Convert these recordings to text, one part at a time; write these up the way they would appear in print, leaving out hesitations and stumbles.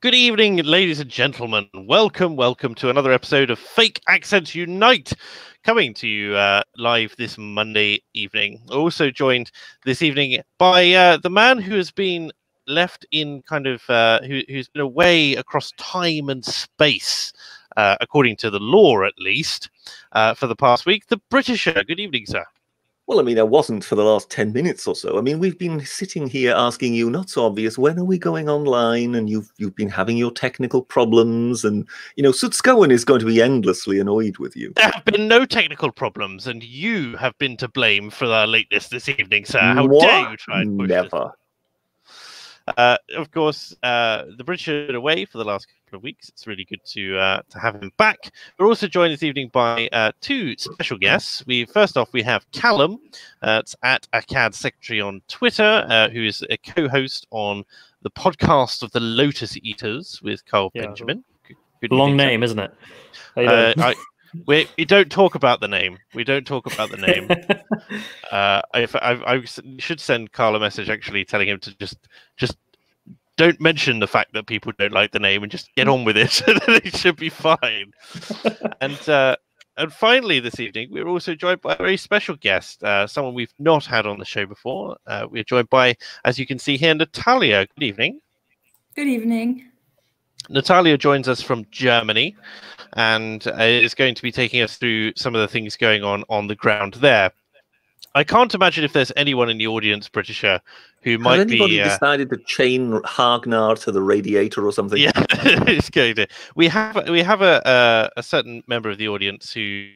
Good evening, ladies and gentlemen. Welcome to another episode of Fake Accents Unite, coming to you live this Monday evening. Also joined this evening by the man who has been left in who's been away across time and space, according to the law at least, for the past week, the Britisher. Good evening, sir. Well, I mean, I wasn't for the last 10 minutes or so. I mean, we've been sitting here asking you, not so obvious, when are we going online? And you've been having your technical problems. And, you know, Sutskowen is going to be endlessly annoyed with you. There have been no technical problems, and you have been to blame for our lateness this evening, sir. How dare you try and push Never. this? Of course, the British are away for the last couple of weeks. It's really good to have him back. We're also joined this evening by two special guests. First off, we have Callum. It's at Akkad Secretary on Twitter, who is a co-host on the podcast of the Lotus Eaters with Carl Benjamin. Good long name, isn't it? We don't talk about the name. We don't talk about the name. I should send Carl a message actually telling him to just don't mention the fact that people don't like the name and just get on with it. It should be fine. And finally this evening, we're also joined by a very special guest, someone we've not had on the show before. We're joined by, as you can see here, Natalia. Good evening. Good evening. Natalia joins us from Germany and is going to be taking us through some of the things going on the ground there. I can't imagine if there's anyone in the audience, Britisher, who might be... Has anybody decided to chain Hagnar to the radiator or something? Yeah, it's going to. We have a certain member of the audience who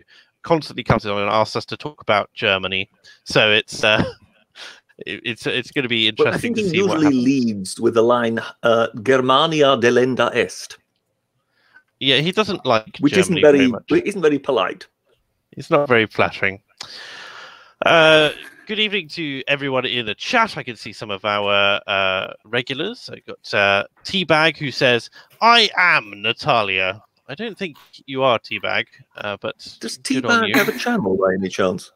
constantly comes on and asks us to talk about Germany. So it's going to be interesting to see what happens. I think he usually leads with the line "Germania delenda est." Yeah, he doesn't like which Germany isn't very polite. It's not very flattering. Good evening to everyone in the chat. I can see some of our regulars. I got Teabag, who says, "I am Natalia." I don't think you are Teabag, but does Teabag have a channel by any chance?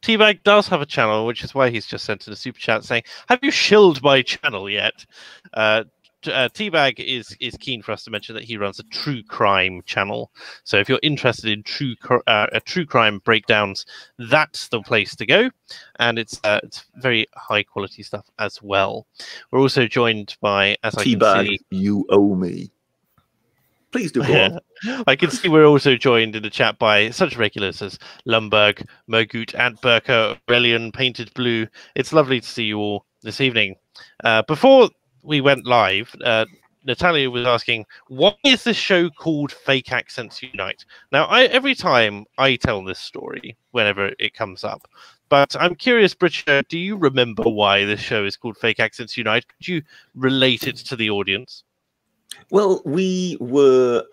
Teabag does have a channel, which is why he's just sent in a super chat saying, "Have you shilled my channel yet?" Teabag is keen for us to mention that he runs a true crime channel. So if you're interested in true crime breakdowns, that's the place to go. And it's very high quality stuff as well. We're also joined by, as I can see, you owe me. Please do go on. I can see we're also joined in the chat by such regulars as Lumberg, Mogut, Antberker, Aurelian, Painted Blue. It's lovely to see you all this evening. Before we went live, Natalia was asking, why is this show called Fake Accents Unite? Now, every time I tell this story, whenever it comes up, but I'm curious, Britisher, do you remember why this show is called Fake Accents Unite? Could you relate it to the audience? Well, we were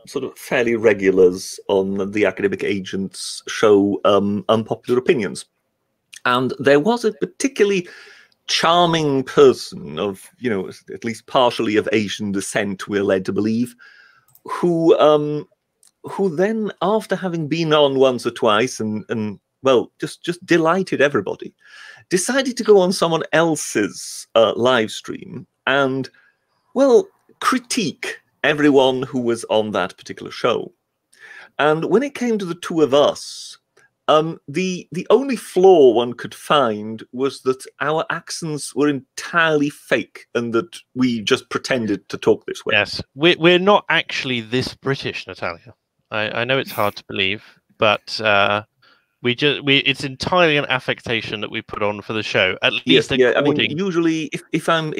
sort of fairly regulars on the Academic Agents show, Unpopular Opinions. And there was a particularly charming person of, you know, at least partially of Asian descent, we're led to believe, who then, after having been on once or twice and well, just delighted everybody, decided to go on someone else's live stream and, well, critique everyone who was on that particular show. And when it came to the two of us, the only flaw one could find was that our accents were entirely fake and that we just pretended to talk this way. Yes, we're not actually this British, Natalia. I know it's hard to believe, but it's entirely an affectation that we put on for the show. At least, yeah. I mean, usually, if I'm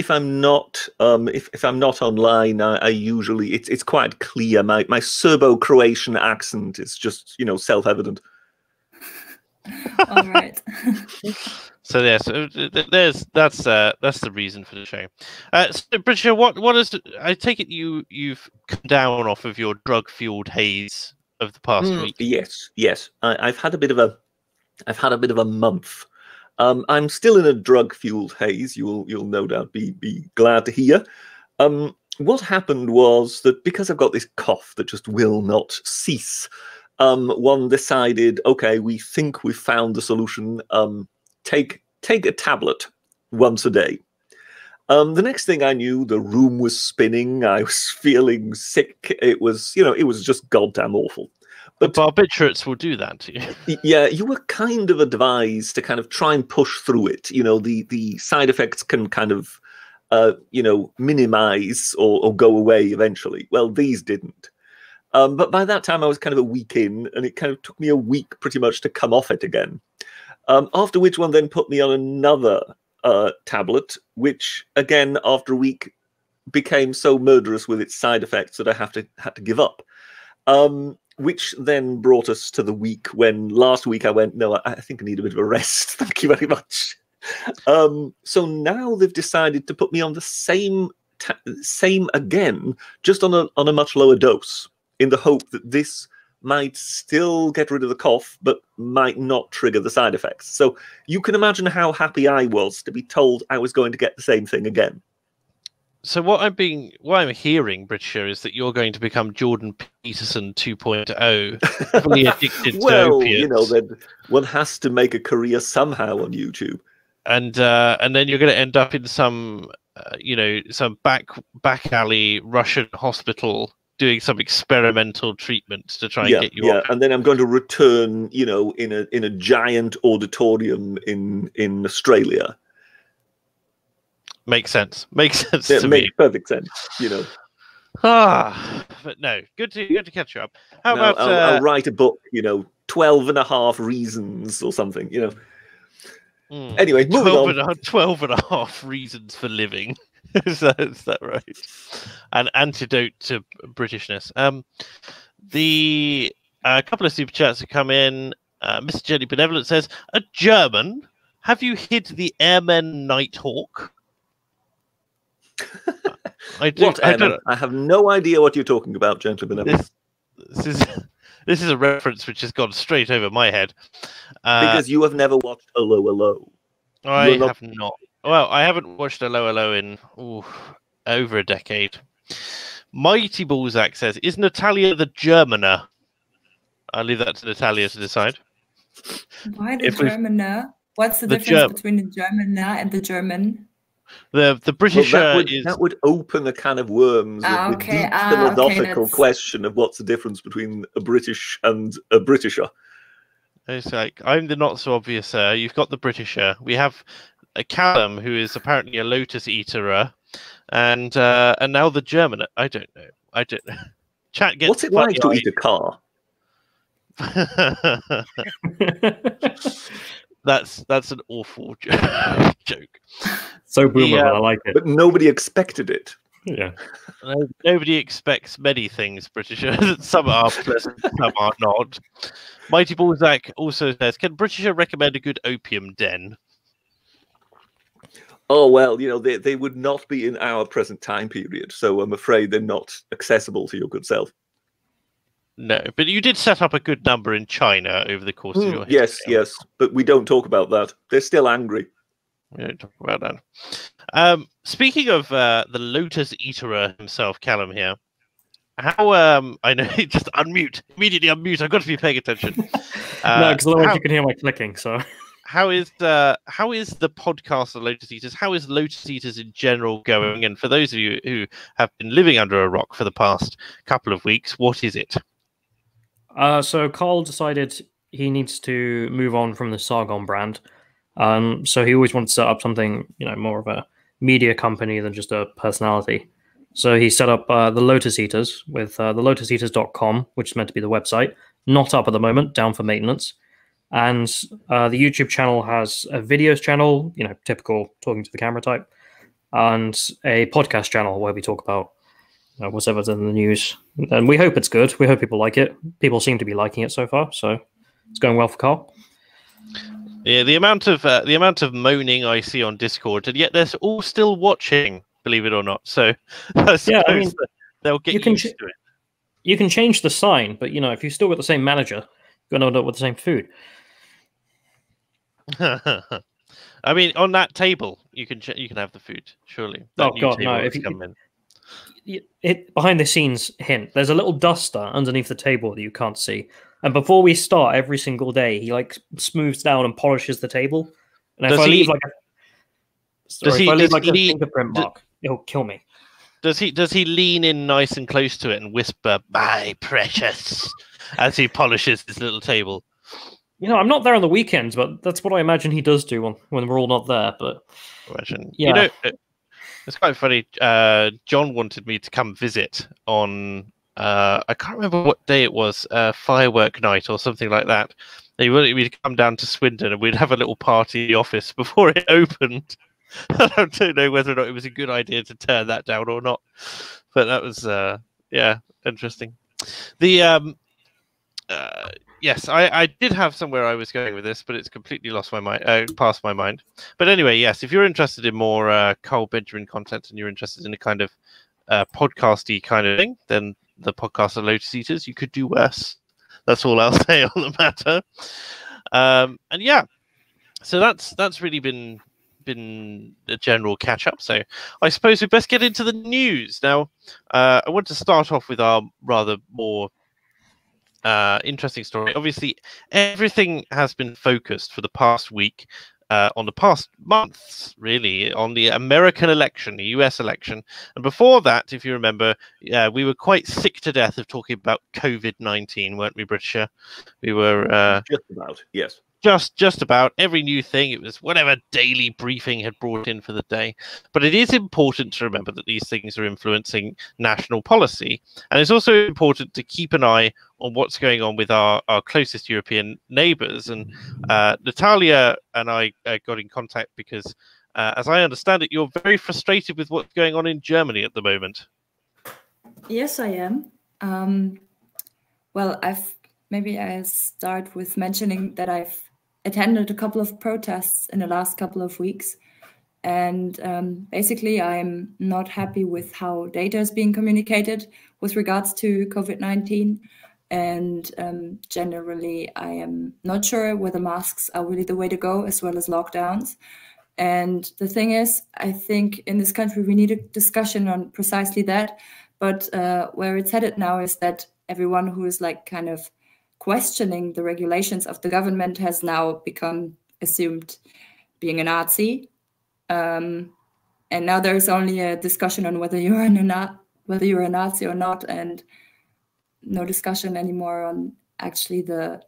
not online, I usually it's quite clear. My Serbo-Croatian accent is just, you know, self-evident. All right. So yes, that's the reason for the show. So, Britisher, what is? I take it you've come down off of your drug-fueled haze of the past week. Yes. I've had a bit of a month. I'm still in a drug-fueled haze. You'll no doubt be glad to hear. What happened was that because I've got this cough that just will not cease, one decided, okay, we think we've found the solution. Take a tablet once a day. The next thing I knew, the room was spinning. I was feeling sick. It was, it was just goddamn awful. But barbiturates will do that to you. Yeah, you were kind of advised to kind of try and push through it. The side effects can kind of, minimize or go away eventually. Well, these didn't. But by that time, I was kind of a week in, and it kind of took me a week pretty much to come off it again. After which one then put me on another tablet, which again, after a week, became so murderous with its side effects that I had to give up. Which then brought us to the week when last week I went, no, I think I need a bit of a rest. Thank you very much. So now they've decided to put me on the same again, just on a much lower dose, in the hope that this might still get rid of the cough, but might not trigger the side effects. So you can imagine how happy I was to be told I was going to get the same thing again. So what I'm hearing, Britisher, is that you're going to become Jordan Peterson 2.0, fully addicted to opiates. Then one has to make a career somehow on YouTube, and then you're going to end up in some back alley Russian hospital doing some experimental treatments to try and get you off. And then I'm going to return, in a giant auditorium in Australia. Makes sense. Makes sense to me. Makes perfect sense. But no, good to catch you up. How about I'll write a book, 12 and a half reasons or something, Anyway, moving on. 12 and a half reasons for living. Is that right? An antidote to Britishness. A couple of super chats have come in. Mr. Jenny Benevolent says, a German? Have you hid the Airmen Nighthawk? I have no idea what you're talking about, gentlemen. This is a reference which has gone straight over my head. Because you have never watched Hello, Hello. I have not. Well, I haven't watched Hello, Hello in over a decade. Mighty Balzac says, is Natalia the Germaner? I'll leave that to Natalia to decide. Why the Germaner? What's the difference between the Germaner and the German? The British that would open a can of worms with the deep philosophical question of what's the difference between a British and a Britisher. It's like, I'm the not so obvious, sir. You've got the Britisher. We have a Callum who is apparently a Lotus eater, and now the German. I don't know. Chat gets. What's it like to eat a car? That's an awful joke. So boomer, but I like it. But nobody expected it. Yeah. Nobody expects many things, Britisher. Some are pleasant, some are not. Mighty Balzac also says, can Britisher recommend a good opium den? Oh, well, they would not be in our present time period, so I'm afraid they're not accessible to your good self. No, but you did set up a good number in China over the course of your history. Yes, but we don't talk about that. They're still angry. We don't talk about that. Speaking of the Lotus eater himself, Callum here, how I know, just immediately unmute. I've got to be paying attention. No, because otherwise you can hear my clicking. So how is the podcast of Lotus Eaters? How is Lotus Eaters in general going? And for those of you who have been living under a rock for the past couple of weeks, what is it? So Carl decided he needs to move on from the Sargon brand. So he always wanted to set up something, more of a media company than just a personality. So he set up the Lotus Eaters with the lotuseaters.com, which is meant to be the website. Not up at the moment, down for maintenance. And the YouTube channel has a videos channel, typical talking to the camera type, and a podcast channel where we talk about whatever's in the news. And we hope it's good. We hope people like it. People seem to be liking it so far, so it's going well for Carl. Yeah, the amount of moaning I see on Discord, and yet they're all still watching, believe it or not. So they'll get used to it. You can change the sign, but if you still got the same manager, you're going to end up with the same food. I mean, on that table, you can have the food, surely. Oh God, no! If behind the scenes hint, there's a little duster underneath the table that you can't see. And before we start, every single day, he smooths down and polishes the table. And if I leave Sorry, if I leave like a fingerprint mark, it'll kill me. Does he lean in nice and close to it and whisper, "My precious," as he polishes his little table? You know, I'm not there on the weekends, but that's what I imagine he does do when we're all not there. But imagine, yeah. You know, it's quite funny. John wanted me to come visit on I can't remember what day it was, firework night or something like that. He wanted me to come down to Swindon and we'd have a little party in the office before it opened. I don't know whether or not it was a good idea to turn that down or not, but that was interesting. The yes, I did have somewhere I was going with this, but it's completely lost my mind, past my mind. But anyway, yes, if you're interested in more Carl Benjamin content and you're interested in a kind of podcasty kind of thing, then the podcast of Lotus Eaters, you could do worse. That's all I'll say on the matter. And yeah, so that's really been a general catch up. So I suppose we best get into the news now. I want to start off with our rather more interesting story. Obviously, everything has been focused for the past week, on the past months, really, on the American election, the US election. And before that, if you remember, we were quite sick to death of talking about COVID-19, weren't we, Britisher? We were just about, yes. Just about every new thing. It was whatever daily briefing had brought in for the day. But it is important to remember that these things are influencing national policy. And it's also important to keep an eye on what's going on with our closest European neighbours. And Natalia and I got in contact because, as I understand it, you're very frustrated with what's going on in Germany at the moment. Yes, I am. Well, maybe I'll start with mentioning that I've attended a couple of protests in the last couple of weeks. And basically, I'm not happy with how data is being communicated with regards to COVID-19. And generally, I am not sure whether masks are really the way to go, as well as lockdowns. And the thing is, I think in this country, we need a discussion on precisely that. But where it's headed now is that everyone who is like kind of questioning the regulations of the government has now become assumed being a Nazi. And now there's only a discussion on whether you're a Nazi or not, and no discussion anymore on actually the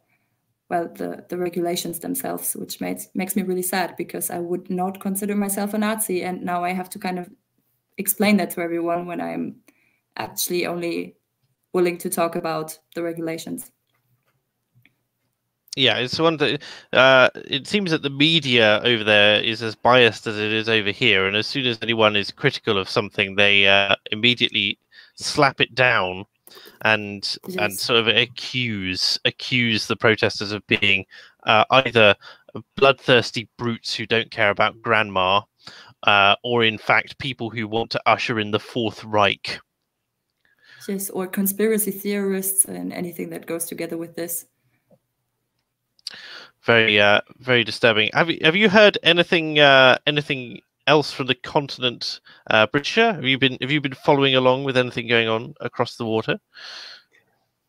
regulations themselves, which makes me really sad, because I would not consider myself a Nazi, and now I have to kind of explain that to everyone when I'm actually only willing to talk about the regulations. Yeah, it's one that it seems that the media over there is as biased as it is over here, and as soon as anyone is critical of something, they immediately slap it down and sort of accuse the protesters of being either bloodthirsty brutes who don't care about grandma, or in fact people who want to usher in the Fourth Reich. Yes, or conspiracy theorists and anything that goes together with this. Very disturbing. Have you heard anything else from the continent, Britisher? Have you been following along with anything going on across the water?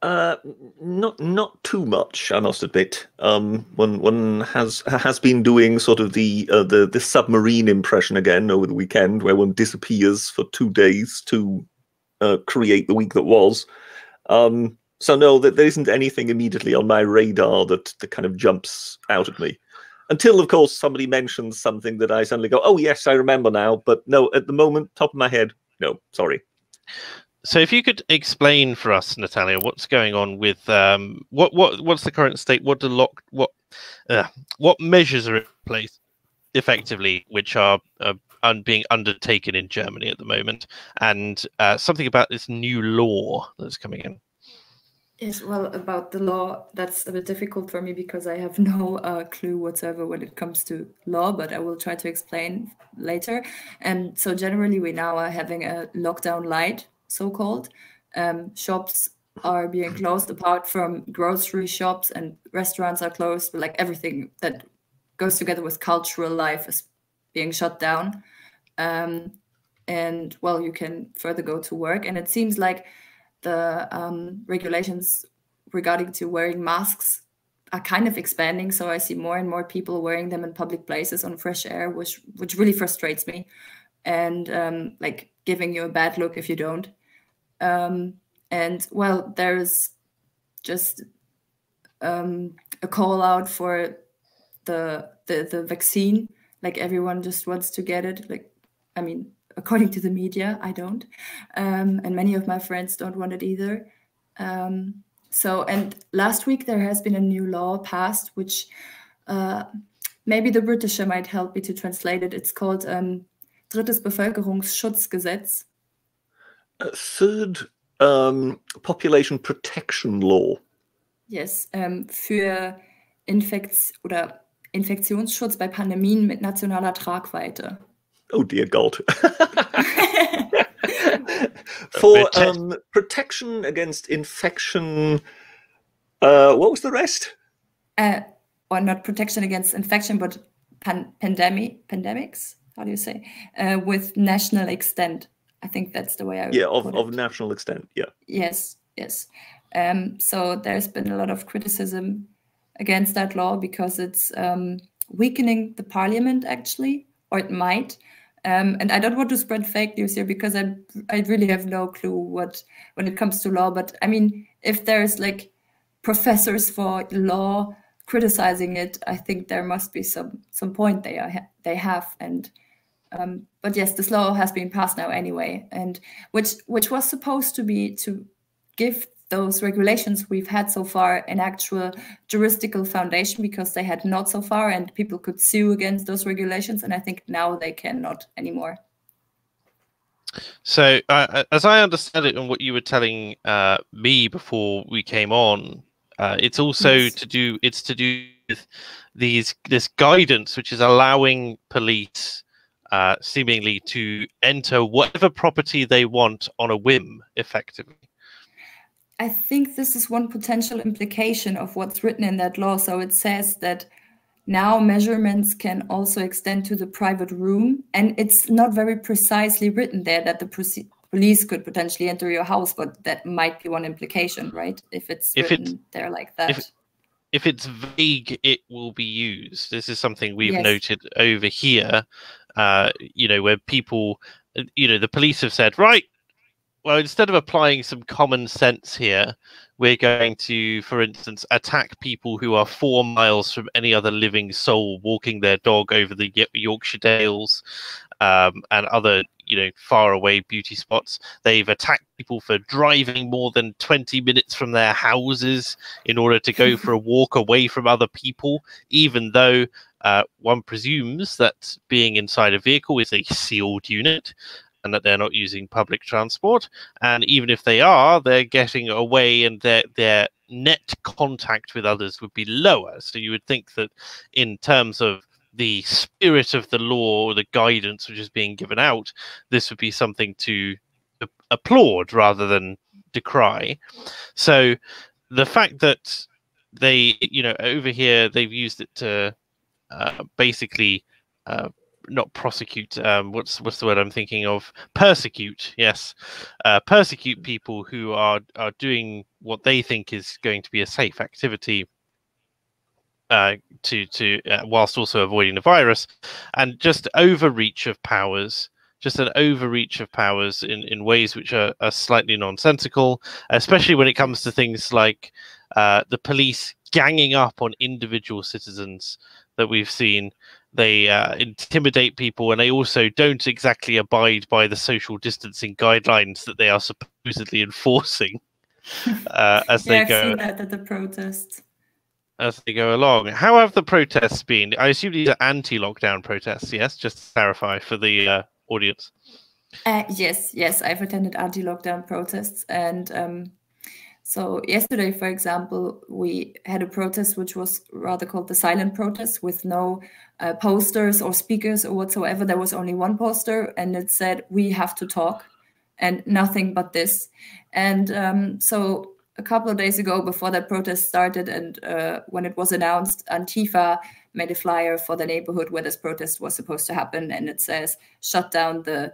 Not too much, I must admit. One has been doing sort of the submarine impression again over the weekend, where one disappears for 2 days to create the week that was. So no, there isn't anything immediately on my radar that kind of jumps out at me. Until, of course, somebody mentions something that I suddenly go, oh, yes, I remember now. But no, at the moment, top of my head, no, sorry. So if you could explain for us, Natalia, what's going on with what's the current state? What measures are in place effectively, which are being undertaken in Germany at the moment, and something about this new law that's coming in. Yes, well, about the law, that's a bit difficult for me because I have no clue whatsoever when it comes to law, but I will try to explain later. And so generally we now are having a lockdown light, so-called. Shops are being closed apart from grocery shops, and restaurants are closed, but like everything that goes together with cultural life is being shut down. And well, you can further go to work, and it seems like the regulations regarding to wearing masks are kind of expanding. So I see more and more people wearing them in public places on fresh air, which really frustrates me, and like giving you a bad look if you don't. And well, there's just a call out for the vaccine. Like everyone just wants to get it. Like, I mean, according to the media, I don't, and many of my friends don't want it either. So, and last week there has been a new law passed, which maybe the Britisher might help me to translate it. It's called Drittes Bevölkerungsschutzgesetz. Third population protection law. Yes, für Infektionsschutz bei Pandemien mit nationaler Tragweite. Oh dear God. For protection against infection, what was the rest? Or not protection against infection, but pandemics. How do you say? With national extent. I think that's the way I would put it. Of national extent. Yeah. Yes. Yes. So there's been a lot of criticism against that law because it's weakening the parliament, actually, or it might. And I don't want to spread fake news here because I really have no clue when it comes to law. But I mean, if there's like professors for law criticizing it, I think there must be some point they have. And but yes, this law has been passed now anyway, and which was supposed to be to give those regulations we've had so far an actual juridical foundation, because they had not so far, and people could sue against those regulations, and I think now they cannot anymore. So as I understand it and what you were telling me before we came on, it's also to do with this guidance which is allowing police seemingly to enter whatever property they want on a whim, effectively. I think this is one potential implication of what's written in that law. So it says that now measurements can also extend to the private room, and it's not very precisely written there that the police could potentially enter your house, but that might be one implication, right? If it's written there like that. If it's vague, it will be used. This is something we've noted over here, where people, the police have said, right, well, instead of applying some common sense here, we're going to, for instance, attack people who are 4 miles from any other living soul walking their dog over the Yorkshire Dales and other, far away beauty spots. They've attacked people for driving more than 20 minutes from their houses in order to go for a walk away from other people, even though one presumes that being inside a vehicle is a sealed unit, and that they're not using public transport. And even if they are, they're getting away, and their net contact with others would be lower. So you would think that in terms of the spirit of the law, or the guidance which is being given out, this would be something to applaud rather than decry. So the fact that they, over here, they've used it to basically not prosecute, what's the word I'm thinking of? Persecute, yes. Persecute people who are doing what they think is going to be a safe activity whilst also avoiding the virus, and just overreach of powers, just an overreach of powers in ways which are slightly nonsensical, especially when it comes to things like the police ganging up on individual citizens that we've seen. They intimidate people, and they also don't exactly abide by the social distancing guidelines that they are supposedly enforcing as they go. I've seen that at the protests. As they go along. How have the protests been? I assume these are anti-lockdown protests, yes? Just to clarify for the audience. Yes, I've attended anti-lockdown protests, and so yesterday, for example, we had a protest which was rather called the silent protest, with no posters or speakers or whatsoever. There was only one poster, and it said, "We have to talk," and nothing but this. And so a couple of days ago, before that protest started, and when it was announced, Antifa made a flyer for the neighborhood where this protest was supposed to happen, and it says, "Shut down the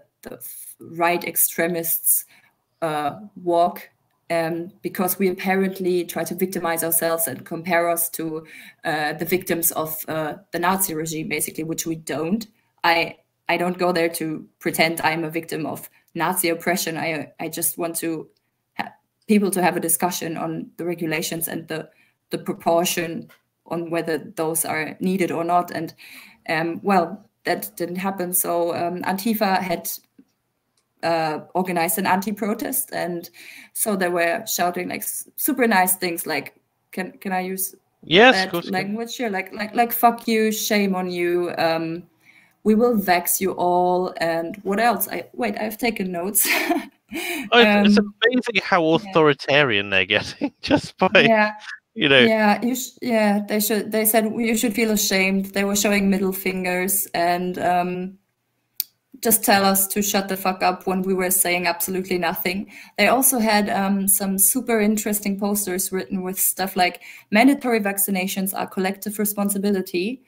right extremists' walk because we apparently try to victimize ourselves and compare us to the victims of the Nazi regime, basically, which we don't. I don't go there to pretend I'm a victim of Nazi oppression. I just want to people to have a discussion on the regulations and the proportion on whether those are needed or not. And well, that didn't happen. So Antifa had organized an anti-protest, and so they were shouting like super nice things like, can I use that language here? Like fuck you, shame on you, we will vex you all, and what else? I've taken notes. It's amazing how authoritarian they're getting just by you know. They said you should feel ashamed. They were showing middle fingers and just tell us to shut the fuck up when we were saying absolutely nothing. They also had some super interesting posters written with stuff like mandatory vaccinations are collective responsibility.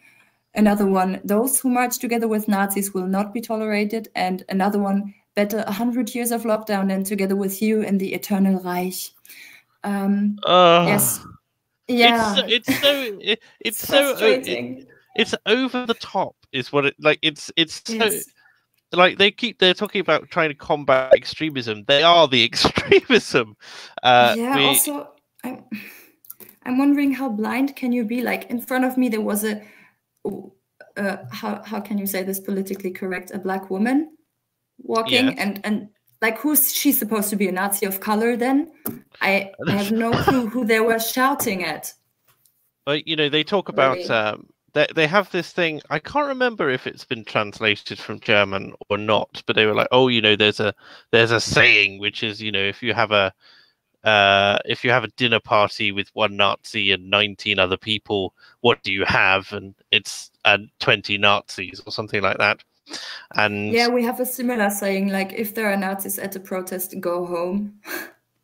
Another one, those who march together with Nazis will not be tolerated. And another one, better 100 years of lockdown than together with you in the eternal Reich. Yes. Yeah. It's so frustrating. It's over the top is what it like. It's so like they're talking about trying to combat extremism. They are the extremism. Also, I'm wondering how blind can you be? Like in front of me there was a how can you say this politically correct? A black woman walking, and like who's she supposed to be? A Nazi of color? Then I have no clue who they were shouting at. But you know, they talk about they have this thing. I can't remember if it's been translated from German or not, but they were like, oh, you know, there's a saying which is, you know, if you have a dinner party with one Nazi and 19 other people, what do you have? And it's 20 Nazis or something like that. And yeah, we have a similar saying, like if there are Nazis at a protest, go home.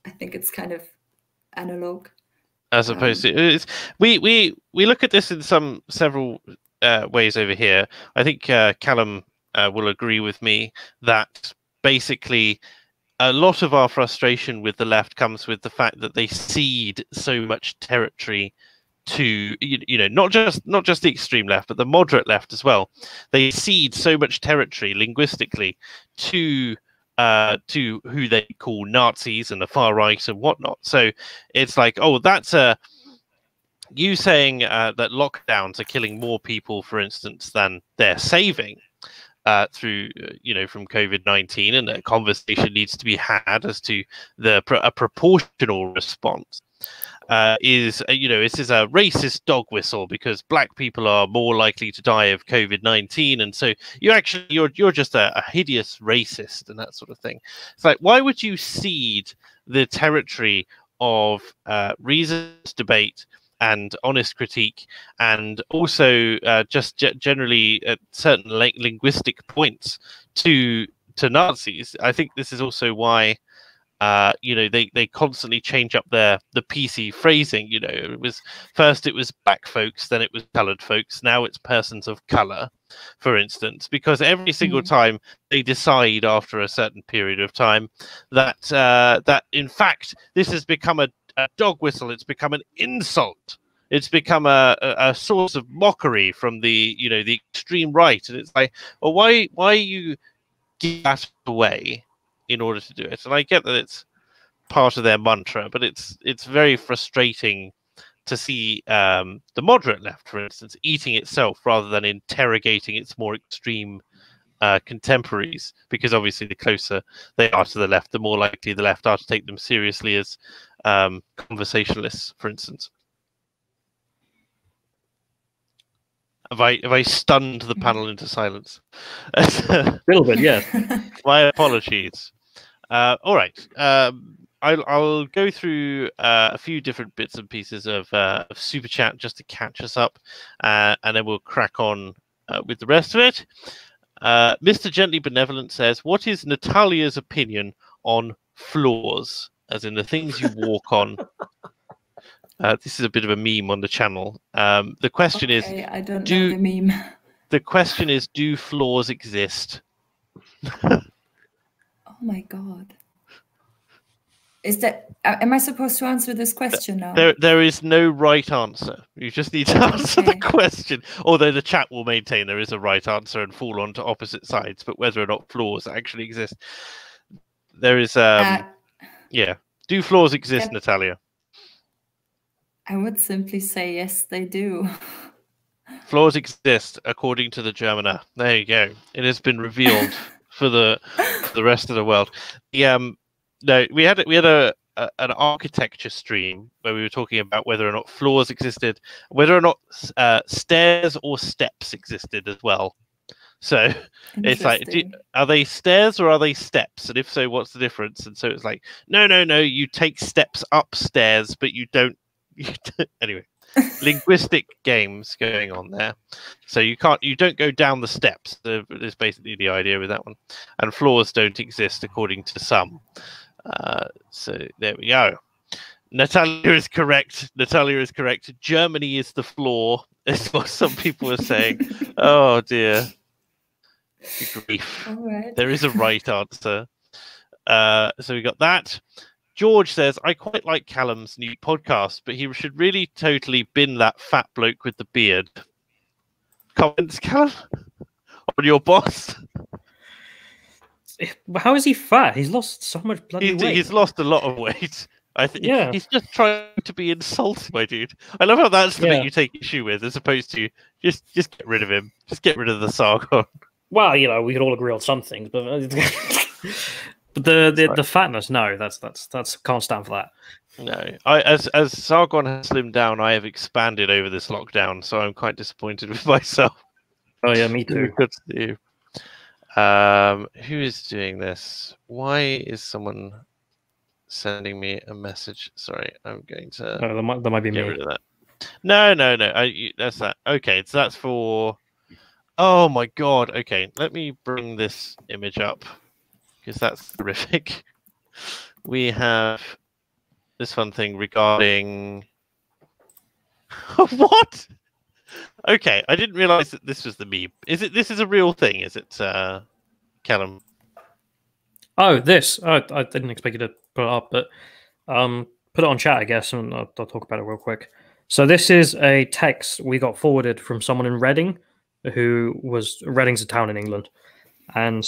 I think it's kind of analog. As opposed to we look at this in several ways over here. I think Callum will agree with me that basically a lot of our frustration with the left comes with the fact that they cede so much territory to you know not just the extreme left but the moderate left as well. They cede so much territory linguistically to who they call Nazis and the far right and whatnot. So it's like, oh, that's you saying that lockdowns are killing more people, for instance, than they're saving through you know from COVID-19, and a conversation needs to be had as to a proportional response. Is you know, this is a racist dog whistle because black people are more likely to die of COVID-19, and so you're just a hideous racist and that sort of thing. It's like, why would you cede the territory of reasoned debate and honest critique, and also just generally at certain linguistic points to Nazis? I think this is also why you know, they constantly change up the PC phrasing. You know, it was black folks, then it was colored folks, now it's persons of color, for instance, because every single time they decide after a certain period of time that that in fact this has become a dog whistle, it's become an insult, it's become a source of mockery from the you know the extreme right, and it's like, well, why you give that away in order to do it? And I get that it's part of their mantra, but it's very frustrating to see the moderate left, for instance, eating itself rather than interrogating its more extreme contemporaries, because obviously the closer they are to the left, the more likely the left are to take them seriously as conversationalists, for instance. Have I stunned the panel into silence? A little bit, yeah. My apologies. All right. I'll go through a few different bits and pieces of super chat just to catch us up, and then we'll crack on with the rest of it. Mr. Gently Benevolent says, "What is Natalia's opinion on floors, as in the things you walk on?" This is a bit of a meme on the channel. The question is, I don't know the meme. The question is, do floors exist? Oh my god. Is that? Am I supposed to answer this question now? There is no right answer. You just need to answer the question. Although the chat will maintain there is a right answer and fall onto opposite sides, but whether or not flaws actually exist, there is. Yeah. Do flaws exist, Natalia? I would simply say yes, they do. Flaws exist according to the Germania. There you go. It has been revealed for the rest of the world. No, we had an architecture stream where we were talking about whether or not floors existed, whether or not stairs or steps existed as well. So it's like, are they stairs or are they steps? And if so, what's the difference? And so it's like, no, you take steps upstairs, but you don't. Anyway, linguistic games going on there. So you don't go down the steps. Is basically the idea with that one. And floors don't exist according to some. So there we go. Natalia is correct. Germany is the floor. Is what some people are saying. Oh dear. Good grief. Right. There is a right answer. So we got that. George says, I quite like Callum's new podcast, but he should really totally bin that fat bloke with the beard. Comments, Callum? On your boss? How is he fat? He's lost so much bloody weight. He's lost a lot of weight. I think he's just trying to be insulting, my dude. I love how that's the bit you take issue with, as opposed to just get rid of him. Just get rid of the Sargon. Well, we could all agree on some things, but the fatness, no, that's can't stand for that. No, as Sargon has slimmed down, I have expanded over this lockdown, so I'm quite disappointed with myself. Oh yeah, me too. Good to see you. Who is doing this? Why is someone sending me a message? Sorry, I'm going to. Oh, that might be get me. rid of that. No. That's that. Okay, so that's for. Oh my god. Okay, let me bring this image up because that's terrific. We have this fun thing regarding. What? Okay, I didn't realize that this was the meme. This is a real thing, is it, Callum? Oh, this. I didn't expect you to put it up, but put it on chat, I guess, and I'll talk about it real quick. So this is a text we got forwarded from someone in Reading, Reading's a town in England, and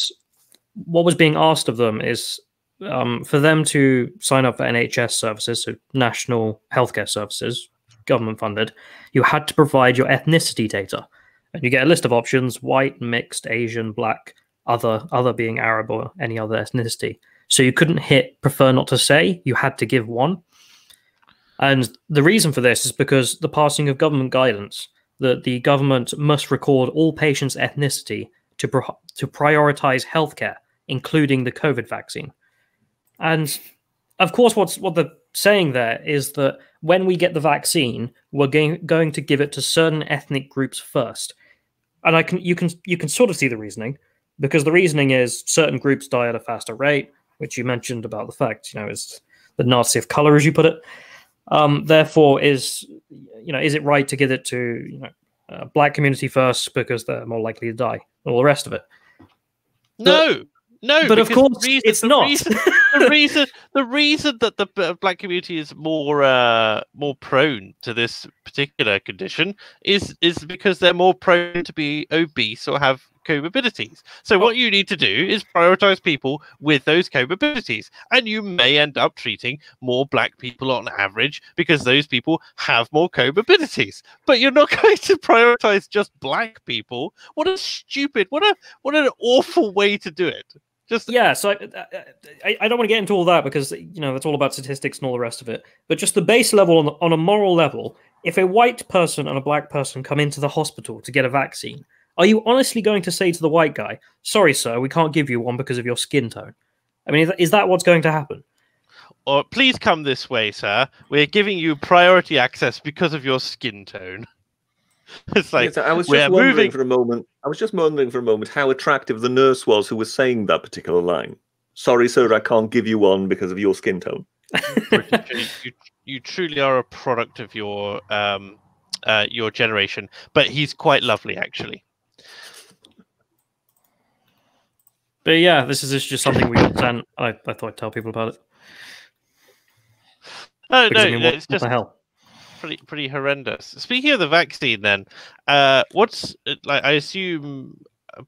what was being asked of them is for them to sign up for NHS services, so national healthcare services, government funded. You had to provide your ethnicity data, and you get a list of options: white, mixed, Asian, black, other being Arab or any other ethnicity. So you couldn't hit prefer not to say, you had to give one. And the reason for this is because the passing of government guidance that the government must record all patients' ethnicity to prioritize healthcare, including the COVID vaccine. And of course, what they're saying there is that when we get the vaccine, we're going to give it to certain ethnic groups first. And you can sort of see the reasoning, because the reasoning is certain groups die at a faster rate, which you mentioned about the fact, is the Nazi of color, as you put it. Therefore, is it right to give it to black community first because they're more likely to die, all the rest of it? No, but of course it's not. The reason that the black community is more prone to this particular condition is because they're more prone to be obese or have comorbidities. So what you need to do is prioritize people with those comorbidities, and you may end up treating more black people on average because those people have more comorbidities. But you're not going to prioritize just black people. What a stupid, what an awful way to do it. So I don't want to get into all that because it's all about statistics and all the rest of it. But just the base level on a moral level, if a white person and a black person come into the hospital to get a vaccine, are you honestly going to say to the white guy, "Sorry, sir, we can't give you one because of your skin tone"? I mean, is that what's going to happen? Or please come this way, sir. We're giving you priority access because of your skin tone. It's like, I was just wondering for a moment how attractive the nurse was who was saying that particular line. "Sorry, sir, I can't give you one because of your skin tone." You truly are a product of your generation, but he's quite lovely, actually. But yeah, this is just something we sent. I thought I'd tell people about it. No, Because, no, I mean, it's what just the hell? pretty horrendous. Speaking of the vaccine, then, what's like? I assume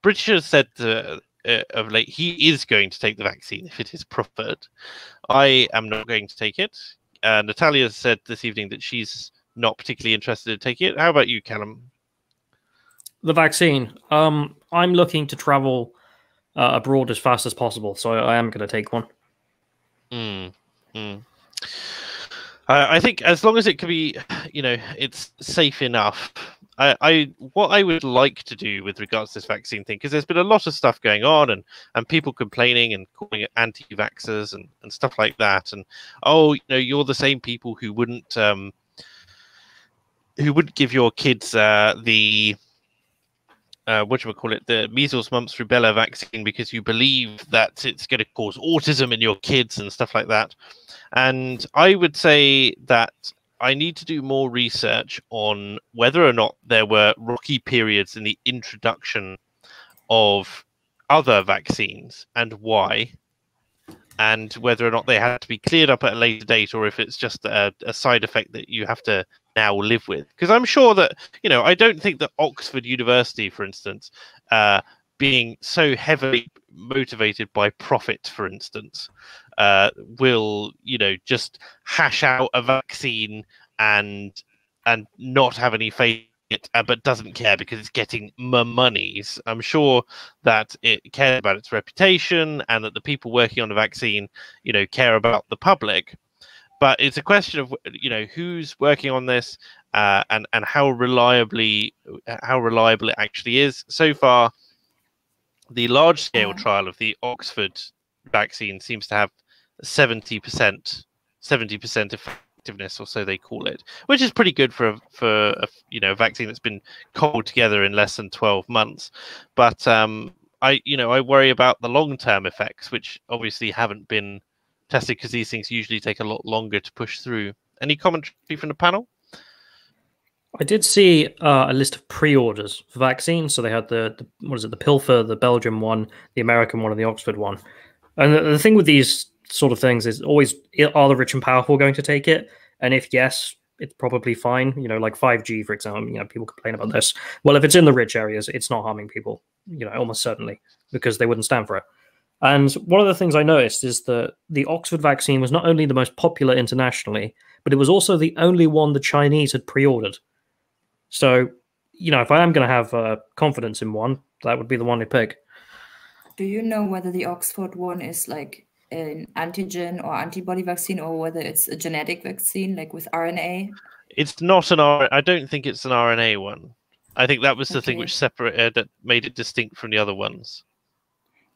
British has said of late he is going to take the vaccine if it is proffered. I am not going to take it. Natalia said this evening that she's not particularly interested in taking it. How about you, Callum? The vaccine. I'm looking to travel abroad as fast as possible, so I am going to take one. I think as long as it can be, it's safe enough. What I would like to do with regards to this vaccine thing, because there's been a lot of stuff going on and people complaining and calling it anti-vaxxers and stuff like that. And you're the same people who wouldn't give your kids the the measles, mumps, rubella vaccine because you believe that it's going to cause autism in your kids and stuff like that. And I would say that I need to do more research on whether or not there were rocky periods in the introduction of other vaccines and why, and whether or not they had to be cleared up at a later date, or if it's just a side effect that you have to now live with. Because I'm sure that, I don't think that Oxford University, for instance, being so heavily motivated by profit, for instance, will, just hash out a vaccine and not have any faith in it, but doesn't care because it's getting monies. I'm sure that it cares about its reputation and that the people working on the vaccine, care about the public. But it's a question of, who's working on this and how reliable it actually is. So far, the large-scale trial of the Oxford vaccine seems to have 70% effectiveness, or so they call it, which is pretty good for a vaccine that's been cobbled together in less than 12 months. But I worry about the long-term effects, which obviously haven't been tested because these things usually take a lot longer to push through. Any commentary from the panel? I did see a list of pre-orders for vaccines. So they had the Pilfer, the Belgium one, the American one, and the Oxford one. And the thing with these sort of things is always, are the rich and powerful going to take it? And if yes, it's probably fine. Like 5G, for example, people complain about this. Well, if it's in the rich areas, it's not harming people, almost certainly, because they wouldn't stand for it. And one of the things I noticed is that the Oxford vaccine was not only the most popular internationally, but it was also the only one the Chinese had pre-ordered. So, if I am going to have confidence in one, that would be the one to pick. Do you know whether the Oxford one is like an antigen or antibody vaccine, or whether it's a genetic vaccine, like with RNA? It's not I don't think it's an RNA one. I think that was the thing which separated, that made it distinct from the other ones.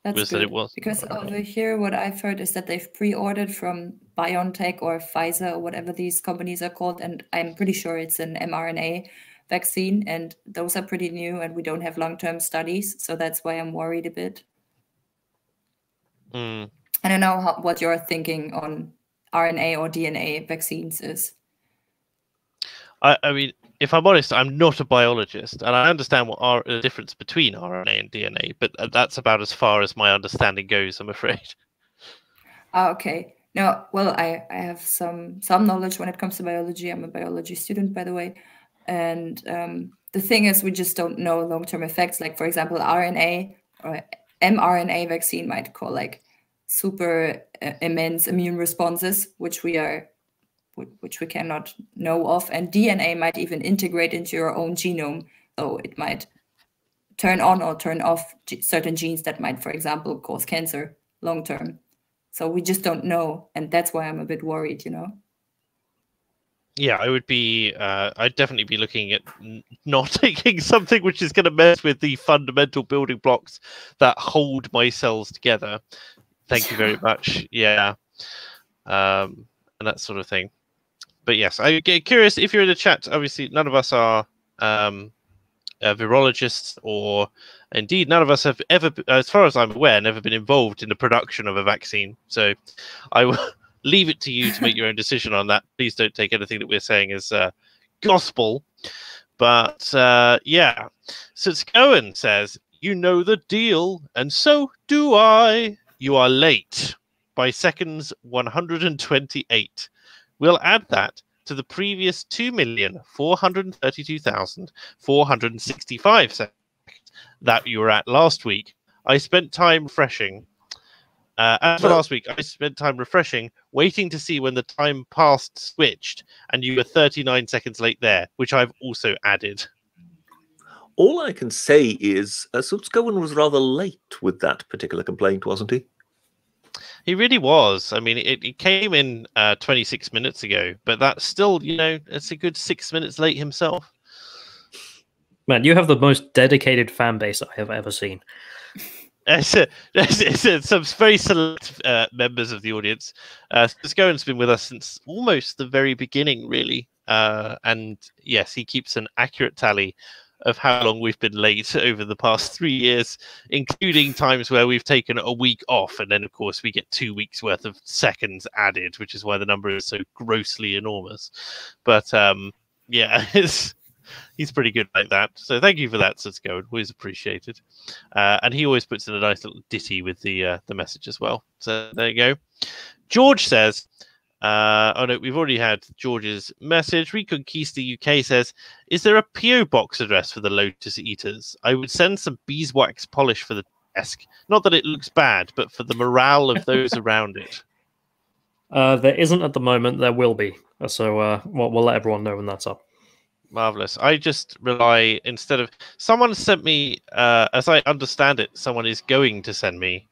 That's good, because over here, what I've heard is that they've pre-ordered from BioNTech or Pfizer or whatever these companies are called, and I'm pretty sure it's an mRNA vaccine, and those are pretty new, and we don't have long-term studies, so that's why I'm worried a bit. I don't know what your thinking on RNA or DNA vaccines is. I mean, if I'm honest, I'm not a biologist, and I understand what the difference between RNA and DNA, but that's about as far as my understanding goes, I'm afraid. Okay. No, well, I have some knowledge when it comes to biology. I'm a biology student, by the way. And the thing is, we just don't know long-term effects. Like, for example, RNA or mRNA vaccine might call like super immense immune responses, which we cannot know of. And DNA might even integrate into your own genome. So it might turn on or turn off certain genes that might, for example, cause cancer long-term. So we just don't know. And that's why I'm a bit worried, Yeah, I'd definitely be looking at not taking something which is going to mess with the fundamental building blocks that hold my cells together. Thank you very much. Yeah. And that sort of thing. But yes, I get curious if you're in the chat. Obviously, none of us are virologists, or indeed none of us have ever, as far as I'm aware, never been involved in the production of a vaccine. So I will leave it to you to make your own decision on that. Please don't take anything that we're saying as gospel. But yeah, so Scowen says, "You know the deal, and so do I. You are late by seconds 128. we'll add that to the previous 2,432,465 seconds that you were at last week. I spent time refreshing. As for last week, I spent time refreshing, waiting to see when the time passed switched, and you were 39 seconds late there, which I've also added. All I can say is Subscowen was rather late with that particular complaint, wasn't he? He really was. I mean, it came in 26 minutes ago, but that's still, it's a good 6 minutes late himself. Man, you have the most dedicated fan base I have ever seen. It's some very select members of the audience. Subscowen's been with us since almost the very beginning, really. And yes, he keeps an accurate tally of how long we've been late over the past 3 years, including times where we've taken a week off, and then of course we get 2 weeks worth of seconds added, which is why the number is so grossly enormous. But yeah, he's pretty good like that. So thank you for that, Subscowen. Always appreciated. And he always puts in a nice little ditty with the message as well. So there you go. George says, oh no, we've already had George's message. Reconquista UK says, is there a PO box address for the Lotus Eaters? I would send some beeswax polish for the desk. Not that it looks bad, but for the morale of those around it. There isn't at the moment. There will be. So we'll let everyone know when that's up. Marvelous. I just rely, instead of someone sent me, as I understand it, someone is going to send me,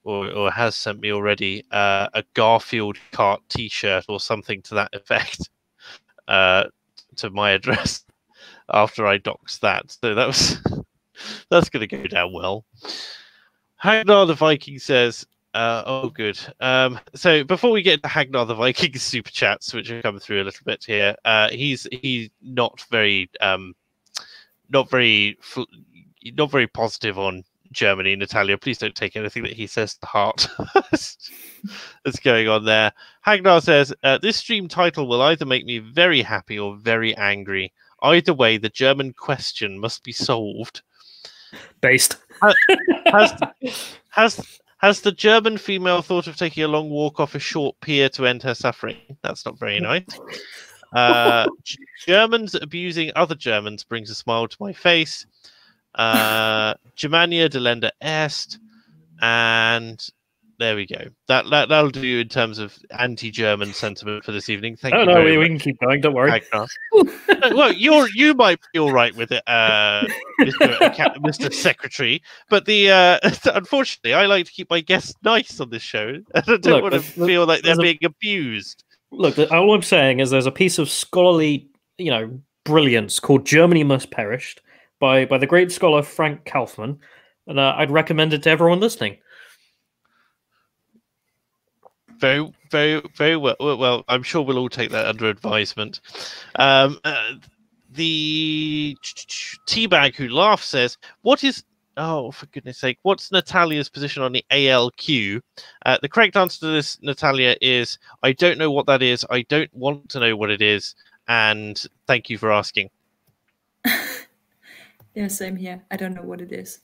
or has sent me already, a Garfield Cart T-shirt or something to that effect, to my address after I doxed that. So that's going to go down well. Hagnar the Viking says, oh good. So before we get to Hagnar the Viking super chats, which have come through a little bit here, he's not very positive on Germany. Natalia, please don't take anything that he says to heart. That's going on there. Hagnar says, this stream title will either make me very happy or very angry. Either way, the German question must be solved. Based. Has the German female thought of taking a long walk off a short pier to end her suffering? That's not very nice. Germans abusing other Germans brings a smile to my face. Germania delenda est. And there we go. That'll do you in terms of anti-German sentiment for this evening. Thank you. No, we can keep going. Don't worry. Well, you might be all right with it, Mr. Secretary. But unfortunately, I like to keep my guests nice on this show. I don't want to feel like they're being abused. Look, all I'm saying is there's a piece of scholarly, brilliance called "Germany Must Perish" by the great scholar Frank Kaufmann, and I'd recommend it to everyone listening. Very, very, very well. Well, I'm sure we'll all take that under advisement. The Teabag who laughs says, "What is? Oh, for goodness' sake! What's Natalia's position on the ALQ?" The correct answer to this, Natalia, is I don't know what that is. I don't want to know what it is, and thank you for asking. Yeah, same here. I don't know what it is.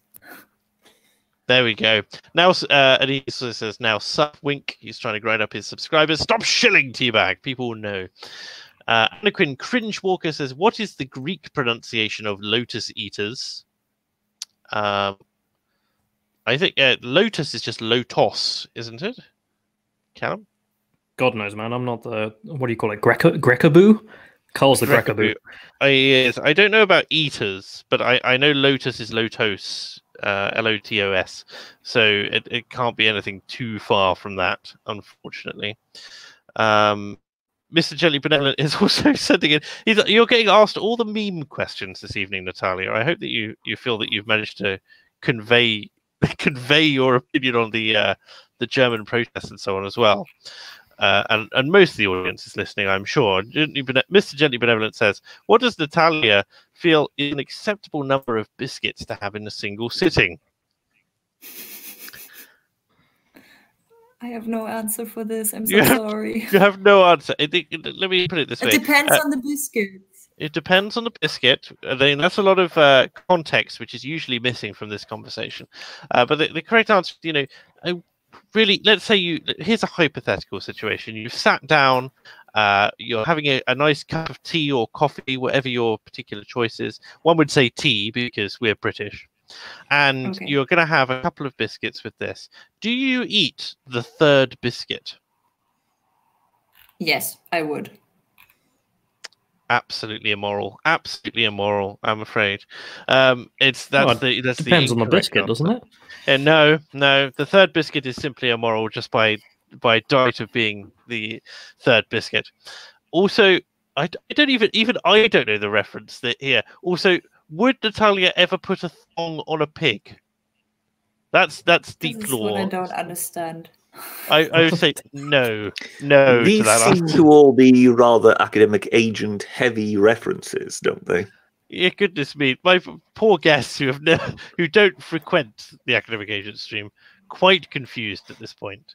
There we go. Now, and he also says, now sup wink. He's trying to grind up his subscribers. Stop shilling, Teabag. People will know. Anaquin Cringe Walker says, what is the Greek pronunciation of Lotus Eaters? I think Lotus is just Lotos, isn't it? Callum? God knows, man. I'm not the, what do you call it? Grecaboo? Carl's the Grecaboo. Yes, I don't know about eaters, but I know Lotus is Lotos. Lotos, so it can't be anything too far from that, unfortunately. Mr. Gently Benevolent is also sending in. You're getting asked all the meme questions this evening, Natalia. I hope that you feel that you've managed to convey your opinion on the German protests and so on as well. And most of the audience is listening, I'm sure. Mr. Gently Benevolent says, what does Natalia feel is an acceptable number of biscuits to have in a single sitting? I have no answer for this. I'm so sorry. You have no answer. Let me put it this way. It depends on the biscuits. It depends on the biscuit. That's a lot of context, which is usually missing from this conversation. But the correct answer, really, let's say here's a hypothetical situation. You've sat down You're having a nice cup of tea or coffee, whatever your particular choice is. One would say tea because we're British. And Okay. you're going to have a couple of biscuits with this. Do you eat the third biscuit? Yes, I would. Absolutely immoral. Absolutely immoral, I'm afraid. That's the Depends on the incorrect biscuit, doesn't answer. it? No. The third biscuit is simply immoral just by dint of being the third biscuit. Also, I don't know the reference here. Also, would Natalia ever put a thong on a pig? That's deep This is lore. what I don't understand. I would say no to These that seem answer. to all be rather academic agent heavy references, don't they? Yeah, goodness me, my poor guests who don't frequent the academic agent stream, quite confused at this point.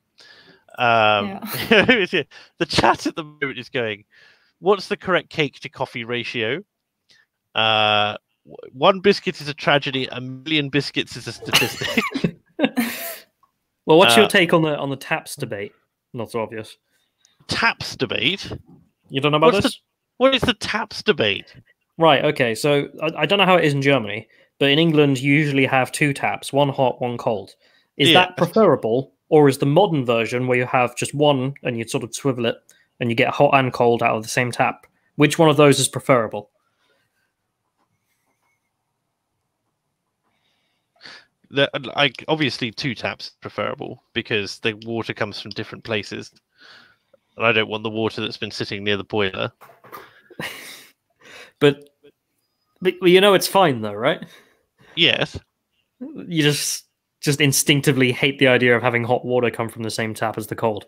The chat at the moment is going, what's the correct cake to coffee ratio? One biscuit is a tragedy, a million biscuits is a statistic. Well, what's your take on the taps debate? Not so obvious. Taps debate? You don't know about this? What is the taps debate? Right, okay, so I don't know how it is in Germany, but in England you usually have 2 taps, one hot, one cold. Is that preferable, or is the modern version where you have just one and you sort of swivel it and you get hot and cold out of the same tap? Which one of those is preferable? Obviously 2 taps is preferable because the water comes from different places. And I don't want the water that's been sitting near the boiler. But you know it's fine though, right? Yes. You just instinctively hate the idea of having hot water come from the same tap as the cold.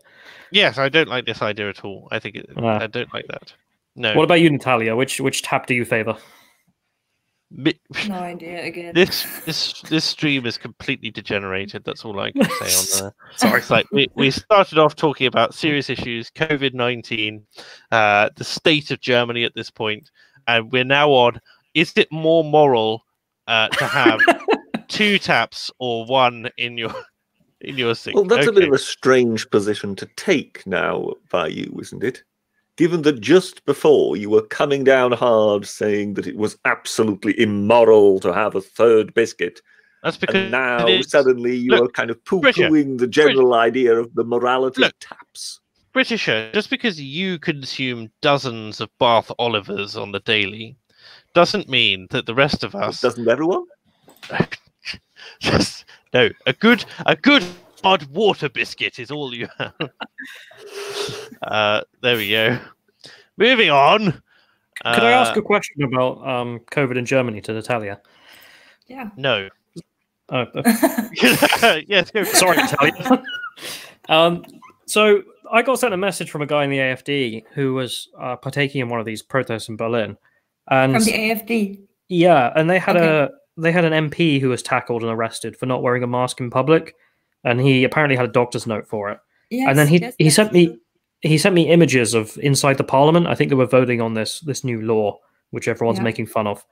Yes, I don't like this idea at all. I don't like that. No. What about you, Natalia? Which tap do you favor? No idea again. This stream is completely degenerated. That's all I can say on there. Sorry. It's like we started off talking about serious issues, COVID-19, the state of Germany at this point, and we're now on, is it more moral to have 2 taps or 1 in your sink? Well, that's a bit of a strange position to take now by you, isn't it? Given that just before you were coming down hard saying that it was absolutely immoral to have a third biscuit. That's because and now suddenly you are kind of poo-pooing the general idea of the morality of taps. Britisher, just because you consume dozens of Bath Olivers on the daily doesn't mean that the rest of us... Doesn't everyone? No, a good hard water biscuit is all you have. There we go. Moving on. Could I ask a question about COVID in Germany to Natalia? Yeah. No. Yes, go. Sorry, Natalia. So I got sent a message from a guy in the AfD who was partaking in one of these protests in Berlin. And from the AfD? Yeah, and they had an MP who was tackled and arrested for not wearing a mask in public, and he apparently had a doctor's note for it. Yes, and then he sent me images of inside the parliament. I think they were voting on this new law, which everyone's making fun of.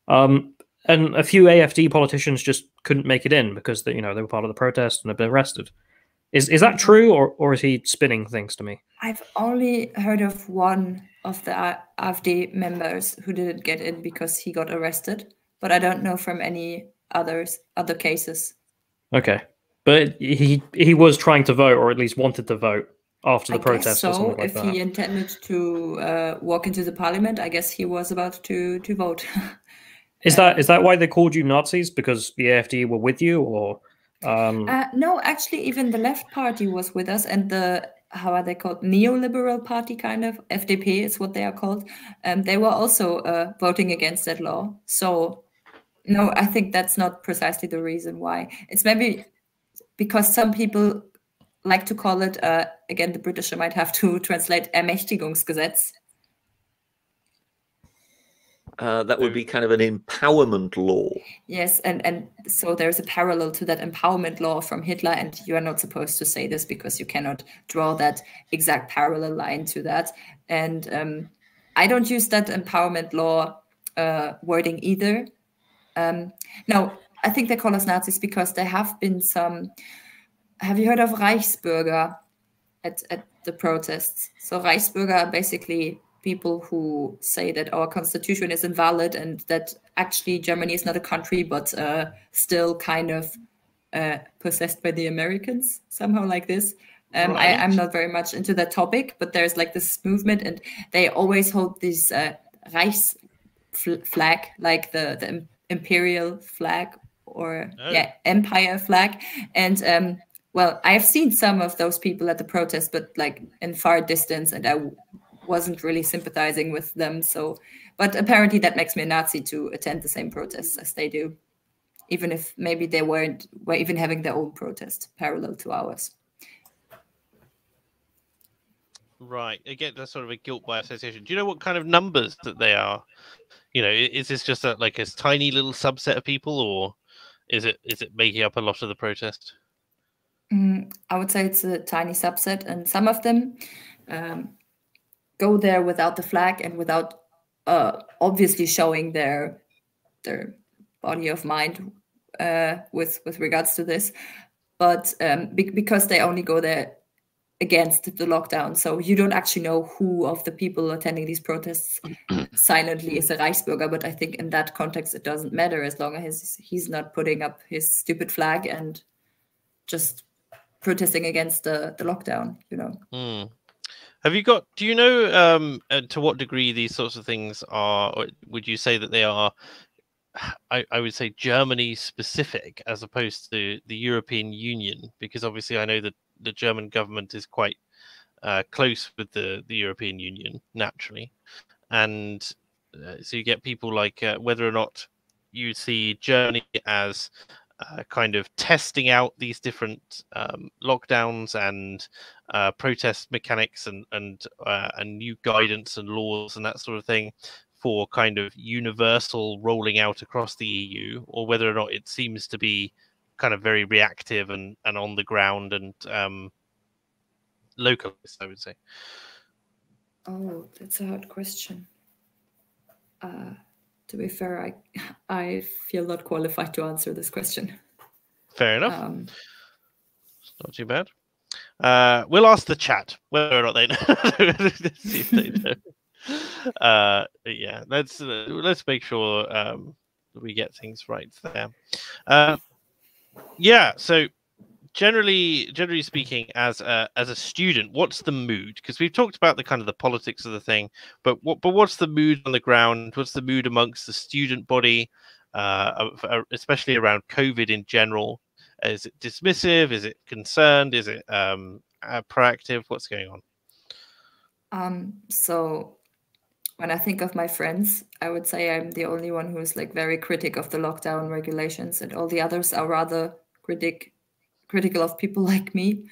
And a few AfD politicians just couldn't make it in because they were part of the protest and had been arrested. Is that true, or is he spinning things to me? I've only heard of one of the AfD members who didn't get in because he got arrested, but I don't know from any other cases. Okay, but he was trying to vote, or at least wanted to vote after the protest. So or something like if he intended to walk into the parliament, I guess he was about to vote. Is that why they called you Nazis? Because the AfD were with you, or? No, actually, even the left party was with us, and the, how are they called? Neoliberal party, kind of. FDP is what they are called. They were also voting against that law. So, no, I think that's not precisely the reason why. It's maybe because some people like to call it, again, the British might have to translate Ermächtigungsgesetz. That would be kind of an empowerment law. Yes, and so there's a parallel to that empowerment law from Hitler, and you are not supposed to say this because you cannot draw that exact parallel line to that. And I don't use that empowerment law wording either. No, I think they call us Nazis because there have been some... Have you heard of Reichsbürger at the protests. So Reichsbürger are basically people who say that our constitution is invalid and that actually Germany is not a country, but still kind of possessed by the Americans, somehow like this. I'm not very much into that topic, but there's like this movement, and they always hold this Reichs flag, like the imperial flag, or empire flag. And well, I've seen some of those people at the protest, but like in far distance, and I wasn't really sympathizing with them. So, but apparently that makes me a Nazi to attend the same protests as they do, even if maybe they were even having their own protest parallel to ours. Right. Again, that's sort of a guilt by association. Do you know what kind of numbers that they are? You know, is this just like a tiny little subset of people, or is it making up a lot of the protest? I would say it's a tiny subset, and some of them go there without the flag and without obviously showing their body of mind with regards to this, but because they only go there against the lockdown. So you don't actually know who of the people attending these protests silently is a Reichsbürger, but I think in that context it doesn't matter as long as he's not putting up his stupid flag and just protesting against the lockdown, you know. Do you know to what degree these sorts of things are, or would you say that they are, I would say, Germany specific as opposed to the European Union? Because obviously I know that the German government is quite close with the European Union, naturally. And so you get people like whether or not you see Germany as kind of testing out these different lockdowns and protest mechanics and new guidance and laws and that sort of thing for kind of universal rolling out across the EU, or whether or not it seems to be kind of very reactive and on the ground and localized, I would say. Oh, that's a hard question. To be fair, I feel not qualified to answer this question. Fair enough. Not too bad. We'll ask the chat whether or not they know. See if they know. Yeah, let's make sure we get things right there. Yeah, so generally speaking, as a student, what's the mood? Because we've talked about the kind of the politics of the thing, but what's the mood on the ground? What's the mood amongst the student body, especially around COVID in general? Is it dismissive? Is it concerned? Is it proactive? What's going on? So when I think of my friends, I would say I'm the only one who is like very critical of the lockdown regulations, and all the others are rather critical of people like me,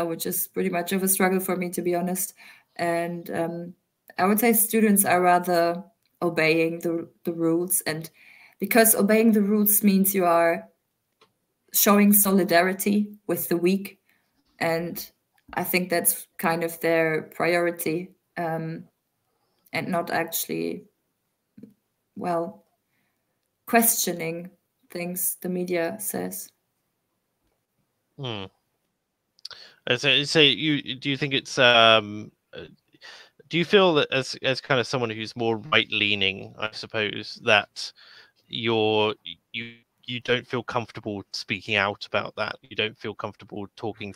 which is pretty much of a struggle for me, to be honest. And I would say students are rather obeying the rules, and because obeying the rules means you are showing solidarity with the weak, and I think that's kind of their priority, and not actually, well, questioning things the media says. So do you think it's do you feel that as kind of someone who's more right leaning, I suppose, that you don't feel comfortable speaking out about that? You don't feel comfortable talking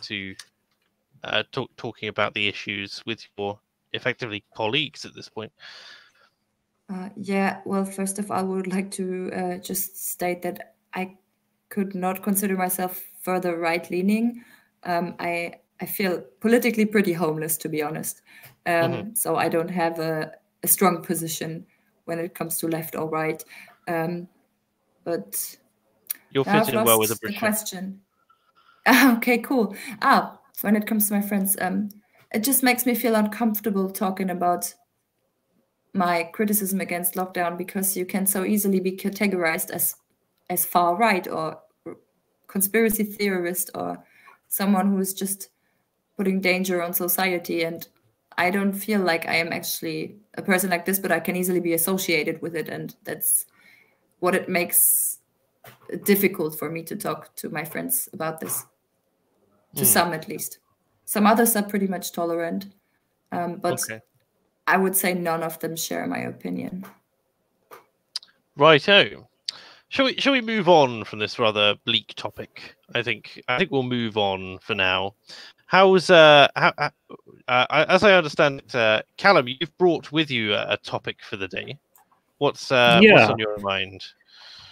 about the issues with your effectively colleagues at this point? Yeah, well, first of all, I would like to just state that I could not consider myself further right-leaning. I feel politically pretty homeless, to be honest. So I don't have a strong position when it comes to left or right. But you're fitting well with the question. Okay, cool. When it comes to my friends, it just makes me feel uncomfortable talking about my criticism against lockdown, because you can so easily be categorized as far right or conspiracy theorist or someone who is just putting danger on society. And I don't feel like I am actually a person like this, but I can easily be associated with it, and that's what it makes difficult for me to talk to my friends about this, to some at least. Some others are pretty much tolerant, but Okay. I would say none of them share my opinion. Righto. Shall we move on from this rather bleak topic? I think we'll move on for now. How's as I understand it, Callum, you've brought with you a topic for the day. What's on your mind?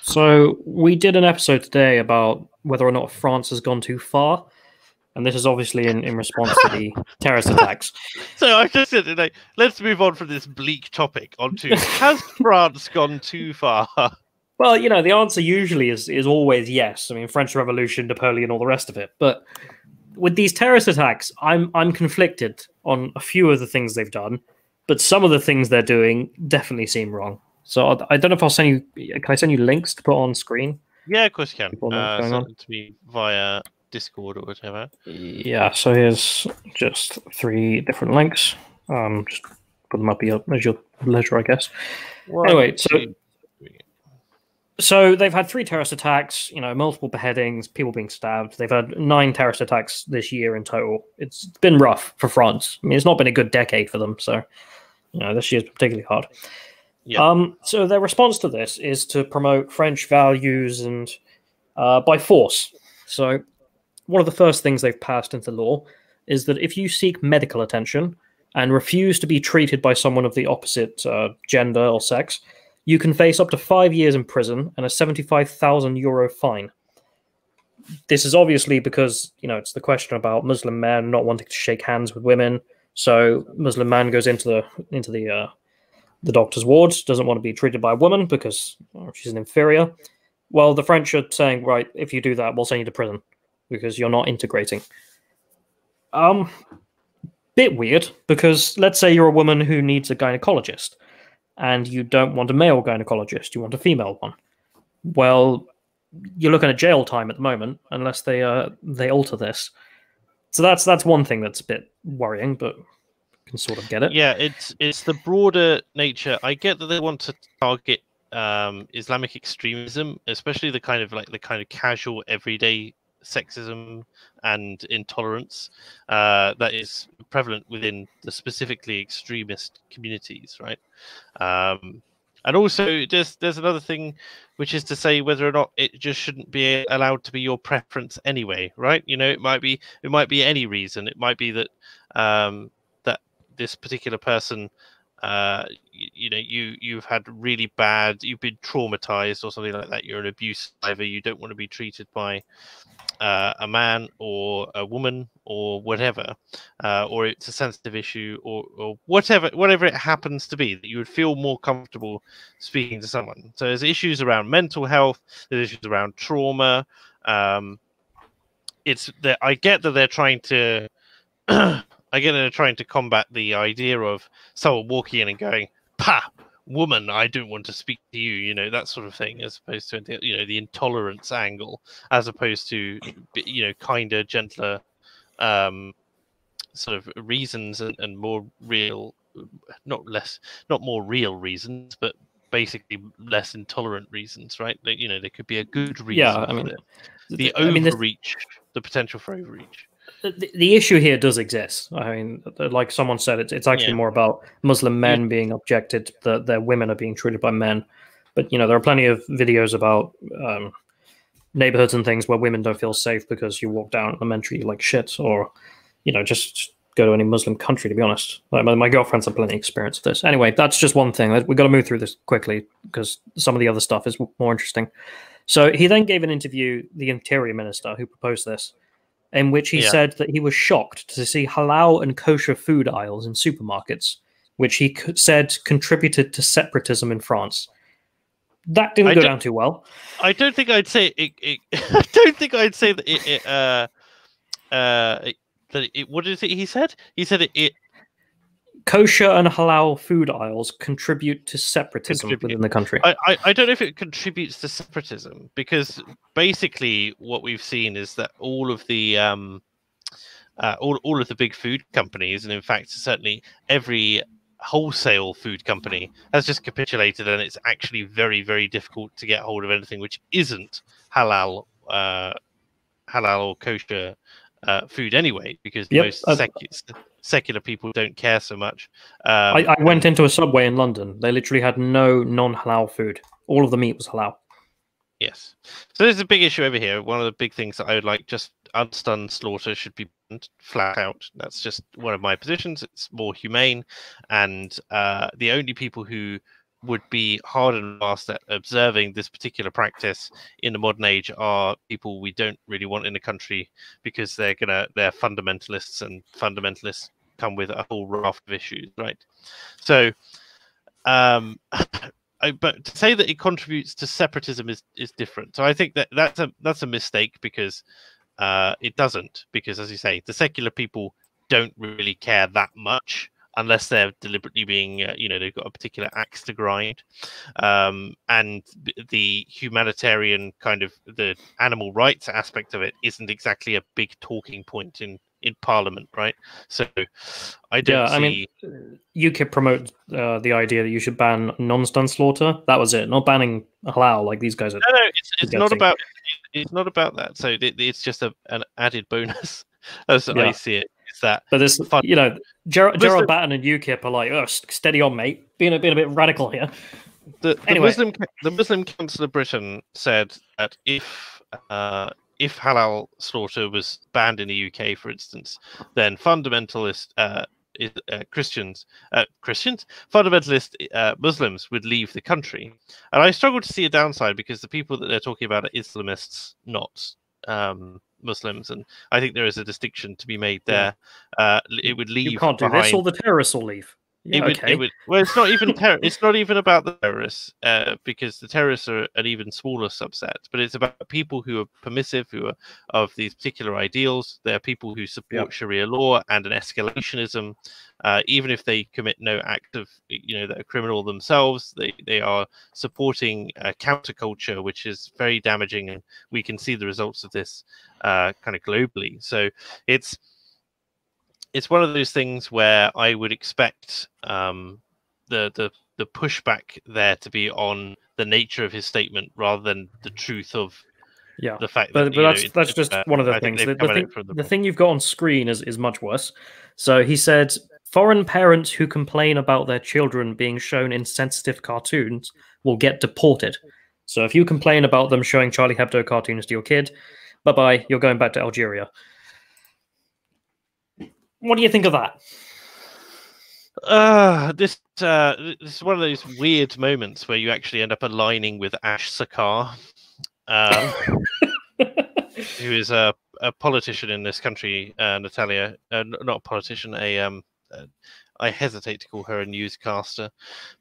So we did an episode today about whether or not France has gone too far, and this is obviously in response to the terrorist attacks. So I just said, like, let's move on from this bleak topic onto has France gone too far? Well, you know, the answer usually is always yes. I mean, French Revolution, Napoleon, all the rest of it. But with these terrorist attacks, I'm conflicted on a few of the things they've done, but some of the things they're doing definitely seem wrong. So I don't know if I'll send you. Can I send you links to put on screen? Yeah, of course you can. People know what's going Send on. it to me via Discord or whatever. Yeah. So here's just 3 different links. Just put them up here at your leisure, I guess. Anyway, so they've had 3 terrorist attacks, you know, multiple beheadings, people being stabbed. They've had 9 terrorist attacks this year in total. It's been rough for France. I mean, it's not been a good decade for them. So, you know, this year's particularly hard. Yeah. So their response to this is to promote French values and by force. So one of the first things they've passed into law is that if you seek medical attention and refuse to be treated by someone of the opposite gender or sex, you can face up to 5 years in prison and a €75,000 fine. This is obviously because, you know, it's the question about Muslim men not wanting to shake hands with women. So Muslim man goes into the doctor's ward, doesn't want to be treated by a woman because she's an inferior. Well, the French are saying, right, if you do that, we'll send you to prison because you're not integrating. Bit weird, because let's say you're a woman who needs a gynecologist and you don't want a male gynecologist, you want a female one. Well, you're looking at jail time at the moment unless they alter this. So that's one thing that's a bit worrying, but can sort of get it. Yeah, it's the broader nature. I get that they want to target Islamic extremism, especially the kind of casual everyday sexism and intolerance that is prevalent within the specifically extremist communities, right? And also, there's another thing, which is to say whether or not it just shouldn't be allowed to be your preference anyway, right? You know, it might be any reason. It might be that that this particular person, you've had really bad, you've been traumatized or something like that. You're an abuse survivor. You don't want to be treated by a man or a woman or whatever, or it's a sensitive issue or whatever it happens to be, that you would feel more comfortable speaking to someone. So there's issues around mental health, there's issues around trauma. It's that I get that they're trying to they're trying to combat the idea of someone walking in and going, "Pa, woman, I don't want to speak to you," you know, that sort of thing, as opposed to, you know, the intolerance angle, as opposed to, you know, kinder, gentler sort of reasons and more real, not more real reasons, but basically less intolerant reasons, right? Like, you know, there could be a good reason. Yeah, I mean, the overreach, the potential for overreach. The issue here does exist. I mean, like someone said, it's actually more about Muslim men being objected that their women are being treated by men. But, you know, there are plenty of videos about neighborhoods and things where women don't feel safe because you walk down elementary like shit, or, you know, just go to any Muslim country, to be honest. My girlfriend's had plenty of experience with this. Anyway, that's just one thing. We've got to move through this quickly because some of the other stuff is more interesting. So he then gave an interview, the Interior Minister, who proposed this, in which he said that he was shocked to see halal and kosher food aisles in supermarkets, which he said contributed to separatism in France. That didn't go down too well. I don't think I'd say it I don't think I'd say that what is it he said? He said it kosher and halal food aisles contribute to separatism within the country. I don't know if it contributes to separatism, because basically what we've seen is that all of the big food companies, and in fact certainly every wholesale food company, has just capitulated, and it's actually very, very difficult to get hold of anything which isn't halal or kosher food anyway, because Yep, most secular people don't care so much. I went into a Subway in London. They literally had no non-halal food. All of the meat was halal. Yes. So there's a big issue over here. One of the big things that I would like, just unstunned slaughter should be banned flat out. That's just one of my positions. It's more humane, and the only people who would be hard and fast at observing this particular practice in the modern age are people we don't really want in the country, because they're fundamentalists, and fundamentalists come with a whole raft of issues, right? So but to say that it contributes to separatism is different. So I think that's a mistake, because it doesn't, because, as you say, the secular people don't really care that much, unless they're deliberately being, they've got a particular axe to grind. And the humanitarian kind of the animal rights aspect of it isn't exactly a big talking point in Parliament, right? So I don't see. I mean, UKIP promote the idea that you should ban non-stun slaughter. That was it. Not banning halal like these guys are. No, it's not about. It's not about that. So it's just an added bonus, as I see it. Is that? But this, Gerald Batten and UKIP are like, oh, steady on, mate. Being a bit radical here. The Muslim Council of Britain said that if halal slaughter was banned in the UK, for instance, then fundamentalist fundamentalist Muslims would leave the country. And I struggle to see a downside, because the people that they're talking about are Islamists, not Muslims, and I think there is a distinction to be made there. It would leave. You can't do this, or the terrorists will leave. Yeah, it would. Well, it's not even it's not even about the terrorists, because the terrorists are an even smaller subset. But it's about people who are permissive, who are of these particular ideals. They're people who support Sharia law and an escalationism, even if they commit no act of that are criminal themselves. They are supporting a counterculture, which is very damaging, and we can see the results of this kind of globally. So it's one of those things where I would expect the pushback there to be on the nature of his statement, rather than the truth of the fact that. But that's just one of the things. The thing you've got on screen is much worse. So he said, foreign parents who complain about their children being shown insensitive cartoons will get deported. So if you complain about them showing Charlie Hebdo cartoons to your kid, bye-bye, you're going back to Algeria. What do you think of that? This is one of those weird moments where you actually end up aligning with Ash Sakar, who is a politician in this country, Natalia. Not a politician, I hesitate to call her a newscaster,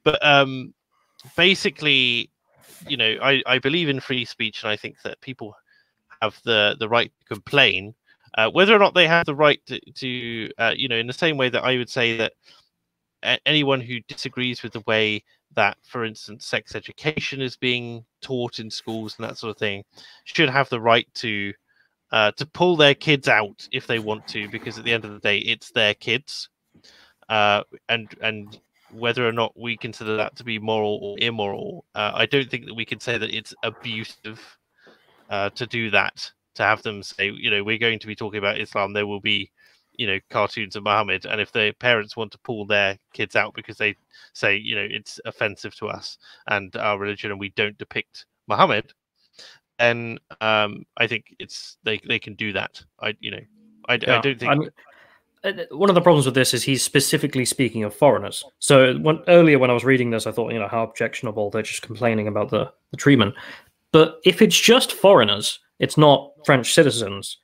but basically, I believe in free speech, and I think that people have the right to complain. Whether or not they have the right to in the same way that I would say that anyone who disagrees with the way that, for instance, sex education is being taught in schools and that sort of thing, should have the right to pull their kids out if they want to, because at the end of the day, it's their kids, and whether or not we consider that to be moral or immoral, I don't think that we can say that it's abusive to do that. To have them say, we're going to be talking about Islam, there will be, cartoons of Muhammad, and if the parents want to pull their kids out because they say, it's offensive to us and our religion, and we don't depict Muhammad, then I think they can do that. I don't think. One of the problems with this is he's specifically speaking of foreigners. So earlier when I was reading this, I thought, how objectionable, they're just complaining about the treatment. But if it's just foreigners, it's not French citizens,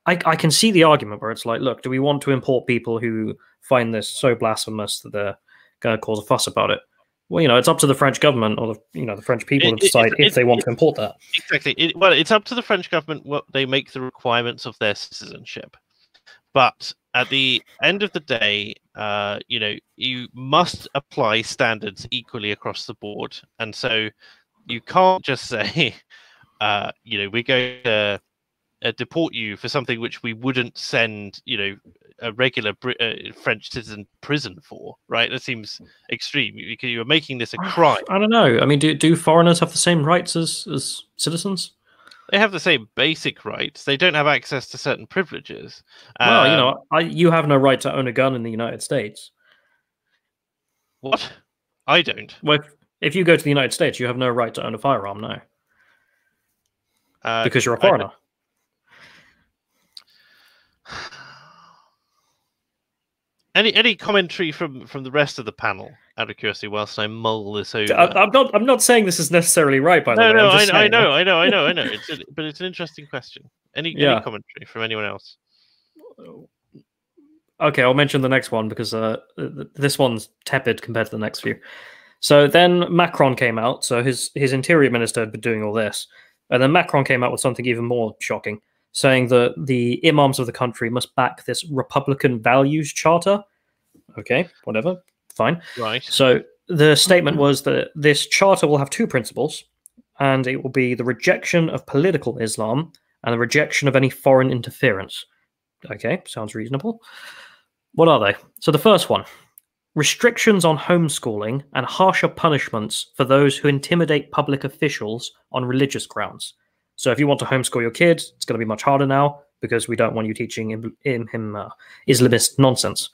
I can see the argument where it's like, look, do we want to import people who find this so blasphemous that they're going to cause a fuss about it? Well, it's up to the French government or the French people to decide if they want to import that. Exactly. It's up to the French government what they make the requirements of their citizenship. But at the end of the day, you must apply standards equally across the board, and so you can't just say, we're going to deport you for something which we wouldn't send, a regular French citizen prison for, right? That seems extreme. You're making this a crime. I don't know. I mean, do foreigners have the same rights as citizens? They have the same basic rights. They don't have access to certain privileges. Well, you know, you have no right to own a gun in the United States. What? I don't. Well, if you go to the United States, you have no right to own a firearm, no. Because you're a foreigner. Any commentary from the rest of the panel, out of curiosity, whilst I mull this over? I'm not saying this is necessarily right, by the way. No, I know. But it's an interesting question. Any commentary from anyone else? Okay, I'll mention the next one because this one's tepid compared to the next few. So then Macron came out. So his interior minister had been doing all this. And then Macron came out with something even more shocking, saying that the imams of the country must back this Republican values charter. Okay, whatever, fine. Right. So the statement was that this charter will have two principles, and it will be the rejection of political Islam and the rejection of any foreign interference. Okay, sounds reasonable. What are they? So the first one, restrictions on homeschooling and harsher punishments for those who intimidate public officials on religious grounds. So if you want to homeschool your kids, it's going to be much harder now because we don't want you teaching him Islamist nonsense.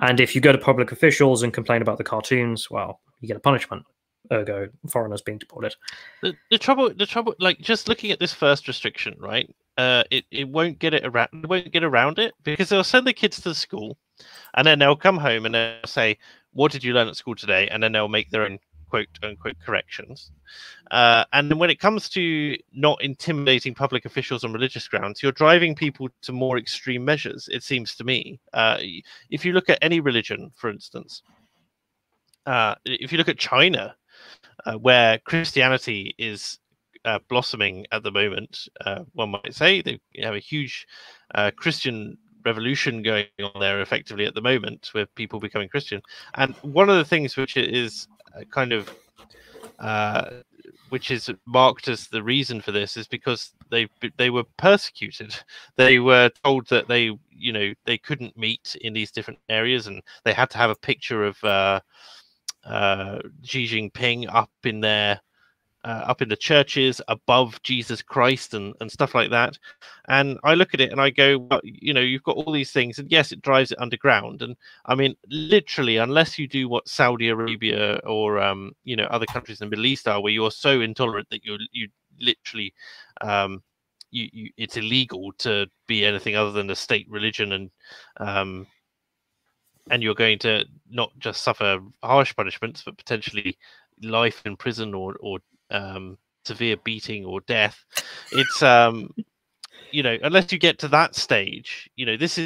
And if you go to public officials and complain about the cartoons, well, you get a punishment. Ergo, foreigners being deported. The trouble, like just looking at this first restriction, right? It won't get it around. It won't get around it because they'll send the kids to school, and then they'll come home and they'll say, "What did you learn at school today?" And then they'll make their own quote unquote corrections. And then when it comes to not intimidating public officials on religious grounds, you're driving people to more extreme measures. It seems to me. If you look at any religion, for instance, if you look at China, where Christianity is blossoming at the moment, one might say they have a huge Christian revolution going on there effectively at the moment with people becoming Christian. And one of the things which is kind of which is marked as the reason for this is because they were persecuted. They were told that they couldn't meet in these different areas, and they had to have a picture of Xi Jinping up in the churches above Jesus Christ and stuff like that. And I look at it and I go, well, you've got all these things, and yes, it drives it underground. And I mean, literally, unless you do what Saudi Arabia or other countries in the Middle East are, where you're so intolerant that you literally it's illegal to be anything other than a state religion, and you're going to not just suffer harsh punishments, but potentially life in prison or severe beating or death. It's unless you get to that stage, this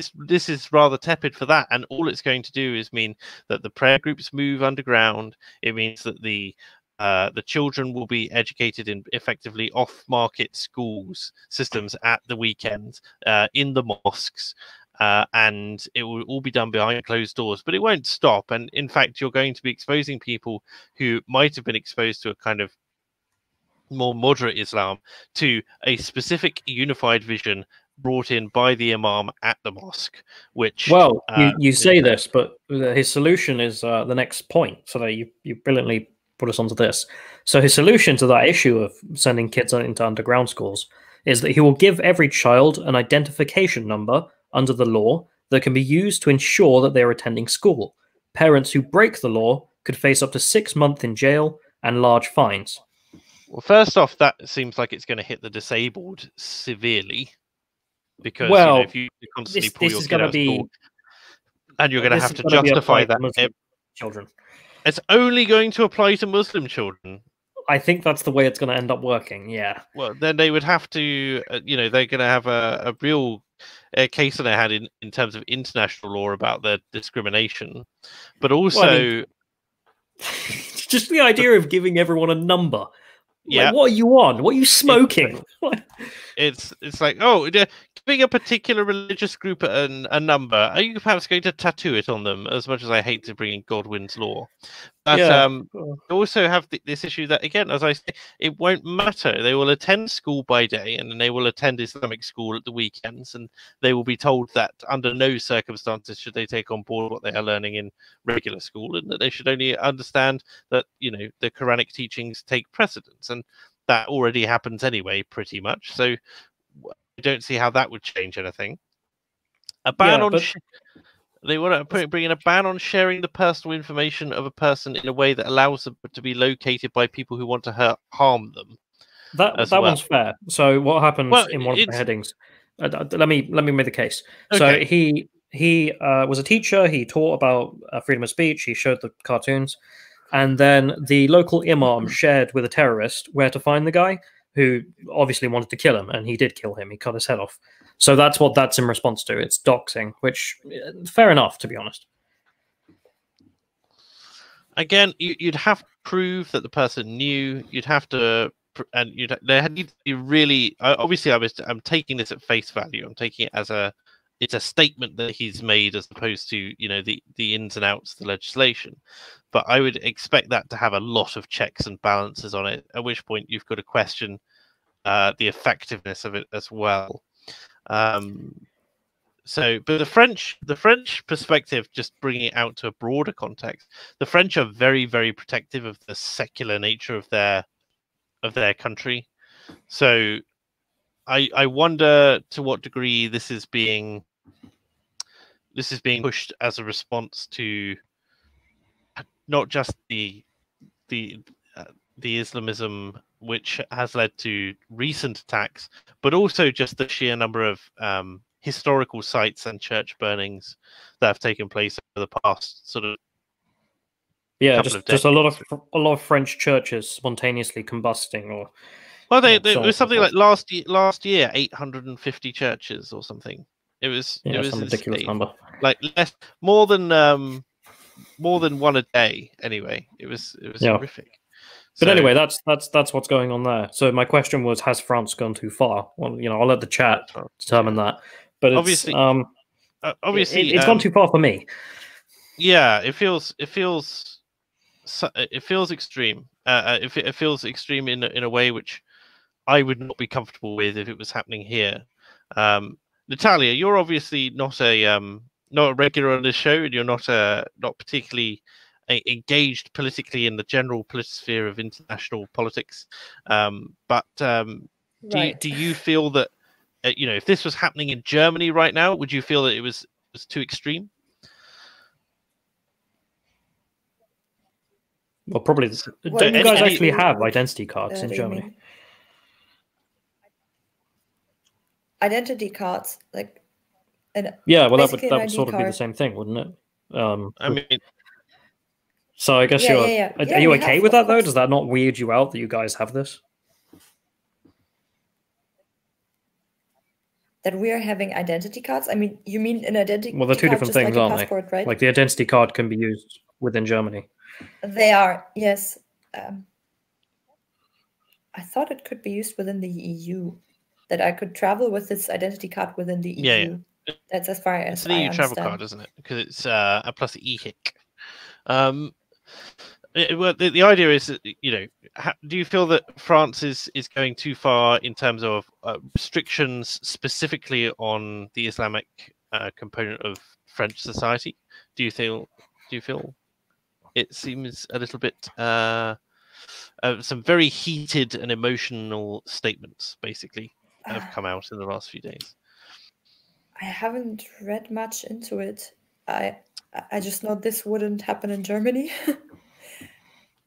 is rather tepid for that, and all it's going to do is mean that the prayer groups move underground. It means that the children will be educated in effectively off-market schools systems at the weekends, in the mosques. And it will all be done behind closed doors, but it won't stop. And in fact, you're going to be exposing people who might have been exposed to a kind of more moderate Islam to a specific unified vision brought in by the imam at the mosque. Which, well, you say this, but his solution is the next point. So that you brilliantly put us onto this. So his solution to that issue of sending kids into underground schools is that he will give every child an identification number under the law that can be used to ensure that they are attending school. Parents who break the law could face up to 6 months in jail and large fines. Well, first off, that seems like it's going to hit the disabled severely, because if you constantly pull your kid out of school, and you're going to have to justify that. Children. It's only going to apply to Muslim children. I think that's the way it's going to end up working. Yeah. Well, then they would have to, they're going to have a real case that I had in terms of international law about their discrimination, but also just the idea of giving everyone a number. Yeah. Like, what are you on? What are you smoking? It's like, oh, giving a particular religious group a number. Are you perhaps going to tattoo it on them? As much as I hate to bring in Godwin's law, but also have this issue that, again, as I say, it won't matter. They will attend school by day, and then they will attend Islamic school at the weekends, and they will be told that under no circumstances should they take on board what they are learning in regular school, and that they should only understand that the Quranic teachings take precedence. And that already happens anyway, pretty much. So I don't see how that would change anything. A ban on they want to bring in a ban on sharing the personal information of a person in a way that allows them to be located by people who want to harm them. That one's fair. So what happens in one of the headings? Let me make the case. Okay. So he was a teacher. He taught about freedom of speech. He showed the cartoons, and then the local imam shared with a terrorist where to find the guy who obviously wanted to kill him, and he did kill him. He cut his head off. So that's what that's in response to. It's doxing, which fair enough, to be honest. Again, you'd have to prove that the person knew. You'd have to, and there need to be really. Obviously, I'm taking this at face value. I'm taking it as it's a statement that he's made, as opposed to the ins and outs of the legislation. But I would expect that to have a lot of checks and balances on it. At which point you've got to question the effectiveness of it as well. So, but the French perspective, just bringing it out to a broader context, the French are very, very protective of the secular nature of their country. So, I wonder to what degree this is being pushed as a response to not just the Islamism, which has led to recent attacks, but also just the sheer number of historical sites and church burnings that have taken place over the past sort of just a lot of French churches spontaneously combusting, or it was something like last year 850 churches or something. It was some ridiculous number, like more than one a day. Anyway, it was horrific. But anyway, that's what's going on there. So my question was, has France gone too far? Well, I'll let the chat determine that. But obviously, it's gone too far for me. Yeah, it feels extreme. It feels extreme in a way which I would not be comfortable with if it was happening here. Natalia, you're obviously not a regular on this show, and you're not particularly engaged politically in the general politisphere of international politics. But do you feel that if this was happening in Germany right now, would you feel that it was too extreme? Well, probably. Don't you guys actually have identity cards in Germany? Identity cards, like. Yeah, well, that would sort of be the same thing, wouldn't it? I mean. So I guess are you okay with that, though? Does that not weird you out that you guys have this? That we are having identity cards? I mean, you mean an identity card? Well, they're two different things, like aren't they? Right? Like the identity card can be used within Germany. They are, yes. I thought it could be used within the EU. That I could travel with this identity card within the EU. Yeah. That's as far as it's an EU travel card, isn't it? Because it's a plus EHIC. The idea is that, do you feel that France is going too far in terms of restrictions specifically on the Islamic component of French society? Do you feel it seems a little bit some very heated and emotional statements basically have come out in the last few days? I haven't read much into it. I just know this wouldn't happen in Germany.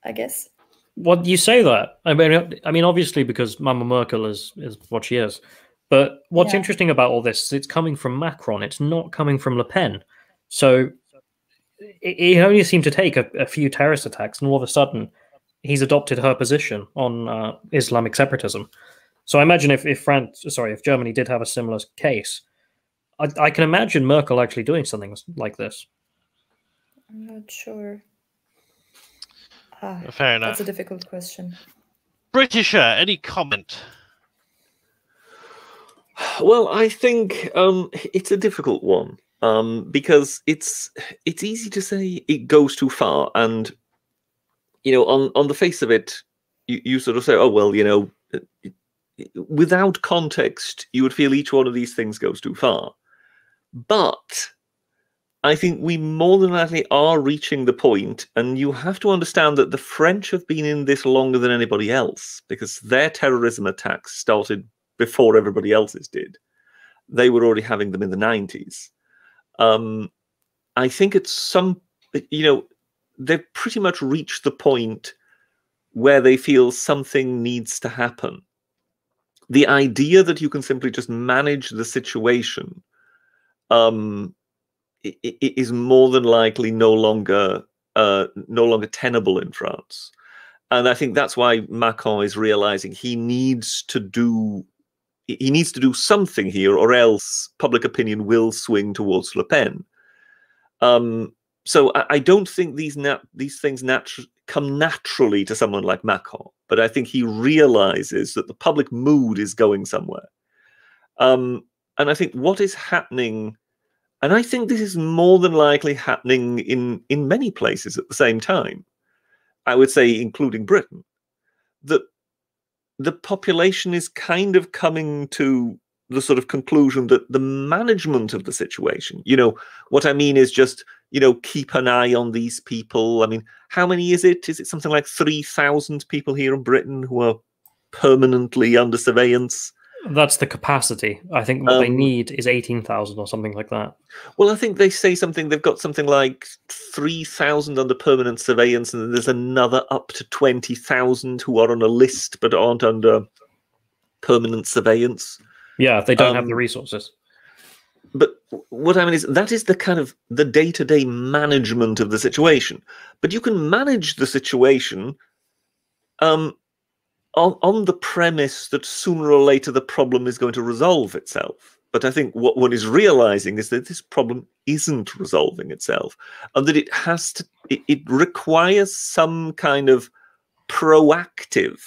I guess. Well, you say that. I mean, obviously, because Mama Merkel is what she is. But what's interesting about all this is it's coming from Macron. It's not coming from Le Pen. So it only seemed to take a few terrorist attacks, and all of a sudden, he's adopted her position on Islamic separatism. So I imagine if Germany did have a similar case, I can imagine Merkel actually doing something like this. I'm not sure. Fair enough. That's a difficult question. Britisher, any comment? Well, I think it's a difficult one because it's easy to say it goes too far, and on the face of it, you sort of say, oh well, without context, you would feel each one of these things goes too far. But I think we more than likely are reaching the point, and you have to understand that the French have been in this longer than anybody else, because their terrorism attacks started before everybody else's did. They were already having them in the 90s. I think it's they've pretty much reached the point where they feel something needs to happen. The idea that you can simply just manage the situation it is more than likely no longer tenable in France, and I think that's why Macron is realizing he needs to do something here, or else public opinion will swing towards Le Pen. So I don't think these things come naturally to someone like Macron, but I think he realizes that the public mood is going somewhere, and I think what is happening. And I think this is more than likely happening in many places at the same time. I would say, including Britain, that the population is kind of coming to the sort of conclusion that the management of the situation, what I mean is just, keep an eye on these people. I mean, how many is it? Is it something like 3,000 people here in Britain who are permanently under surveillance? That's the capacity. I think what they need is 18,000 or something like that. Well, I think they say they've got something like 3,000 under permanent surveillance, and then there's another up to 20,000 who are on a list but aren't under permanent surveillance. Yeah, they don't have the resources. But what I mean is that is the kind of the day-to-day management of the situation. But you can manage the situation on the premise that sooner or later the problem is going to resolve itself. But I think what one is realizing is that this problem isn't resolving itself, and that it requires some kind of proactive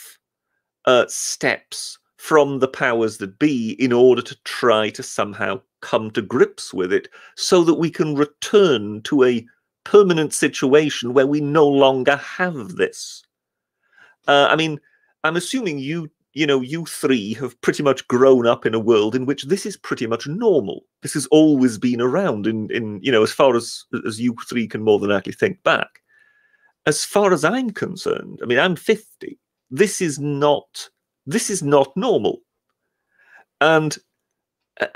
steps from the powers that be in order to try to somehow come to grips with it, so that we can return to a permanent situation where we no longer have this. I mean, I'm assuming you three have pretty much grown up in a world in which this is pretty much normal. This has always been around in as far as you three can more than likely think back. As far as I'm concerned, I mean, I'm 50. This is not normal. And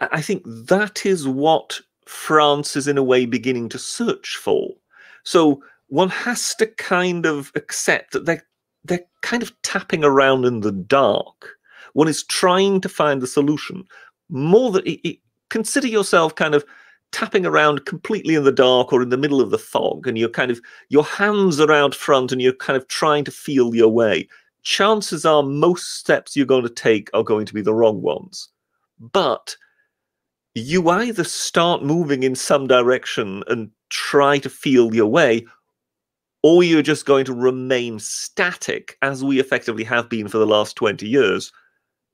I think that is what France is in a way beginning to search for. So one has to kind of accept that they're kind of tapping around in the dark. One is trying to find the solution. Consider yourself kind of tapping around completely in the dark or in the middle of the fog, and your hands are out front and you're kind of trying to feel your way. Chances are most steps you're going to take are going to be the wrong ones. But you either start moving in some direction and try to feel your way, or you're just going to remain static, as we effectively have been for the last 20 years,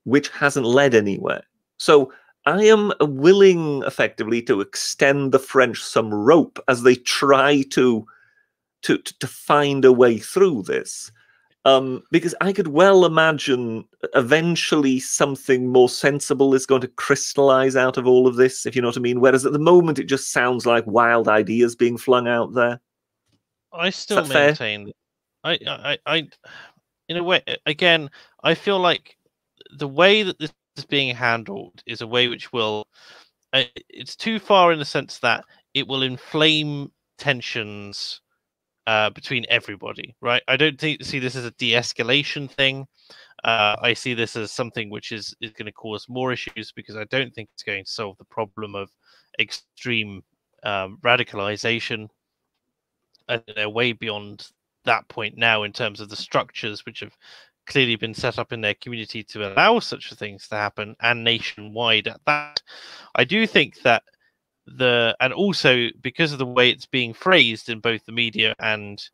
which hasn't led anywhere. So I am willing, effectively, to extend the French some rope as they try to find a way through this. Because I could well imagine eventually something more sensible is going to crystallize out of all of this, if you know what I mean. Whereas at the moment, it just sounds like wild ideas being flung out there. I still maintain, I, in a way, again, I feel like the way that this is being handled is a way which will, it's too far in the sense that it will inflame tensions between everybody, right? I don't see this as a de-escalation thing. I see this as something which is going to cause more issues, because I don't think it's going to solve the problem of extreme radicalization. They're way beyond that point now in terms of the structures which have clearly been set up in their community to allow such things to happen, and nationwide at that. I do think that and also because of the way it's being phrased in both the media and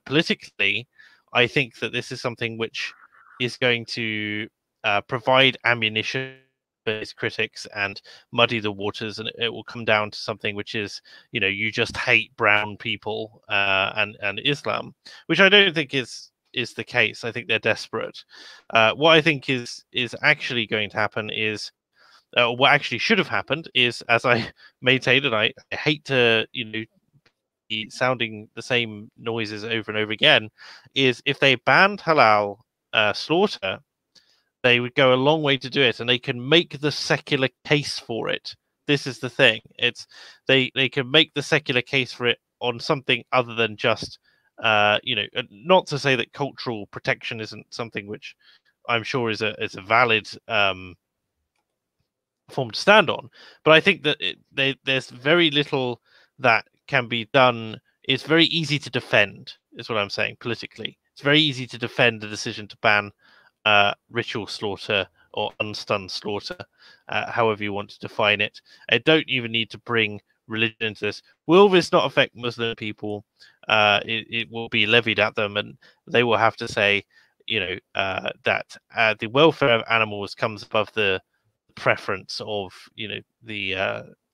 politically, I think that this is something which is going to provide ammunition for his critics and muddy the waters, and it will come down to something which is, you just hate brown people and Islam, which I don't think is the case. I think they're desperate. What I think is actually going to happen is what actually should have happened is, as I maintained, and I hate to, be sounding the same noises over and over again, is if they banned halal slaughter, they would go a long way to do it, and they can make the secular case for it. This is the thing. It's they can make the secular case for it on something other than just, not to say that cultural protection isn't something which I'm sure is a valid form to stand on, but I think that there's very little that can be done. It's very easy to defend, is what I'm saying politically. It's very easy to defend the decision to ban ritual slaughter or unstunned slaughter, however you want to define it. I don't even need to bring religion into this. Will this not affect Muslim people? It will be levied at them, and they will have to say, that the welfare of animals comes above the preference of,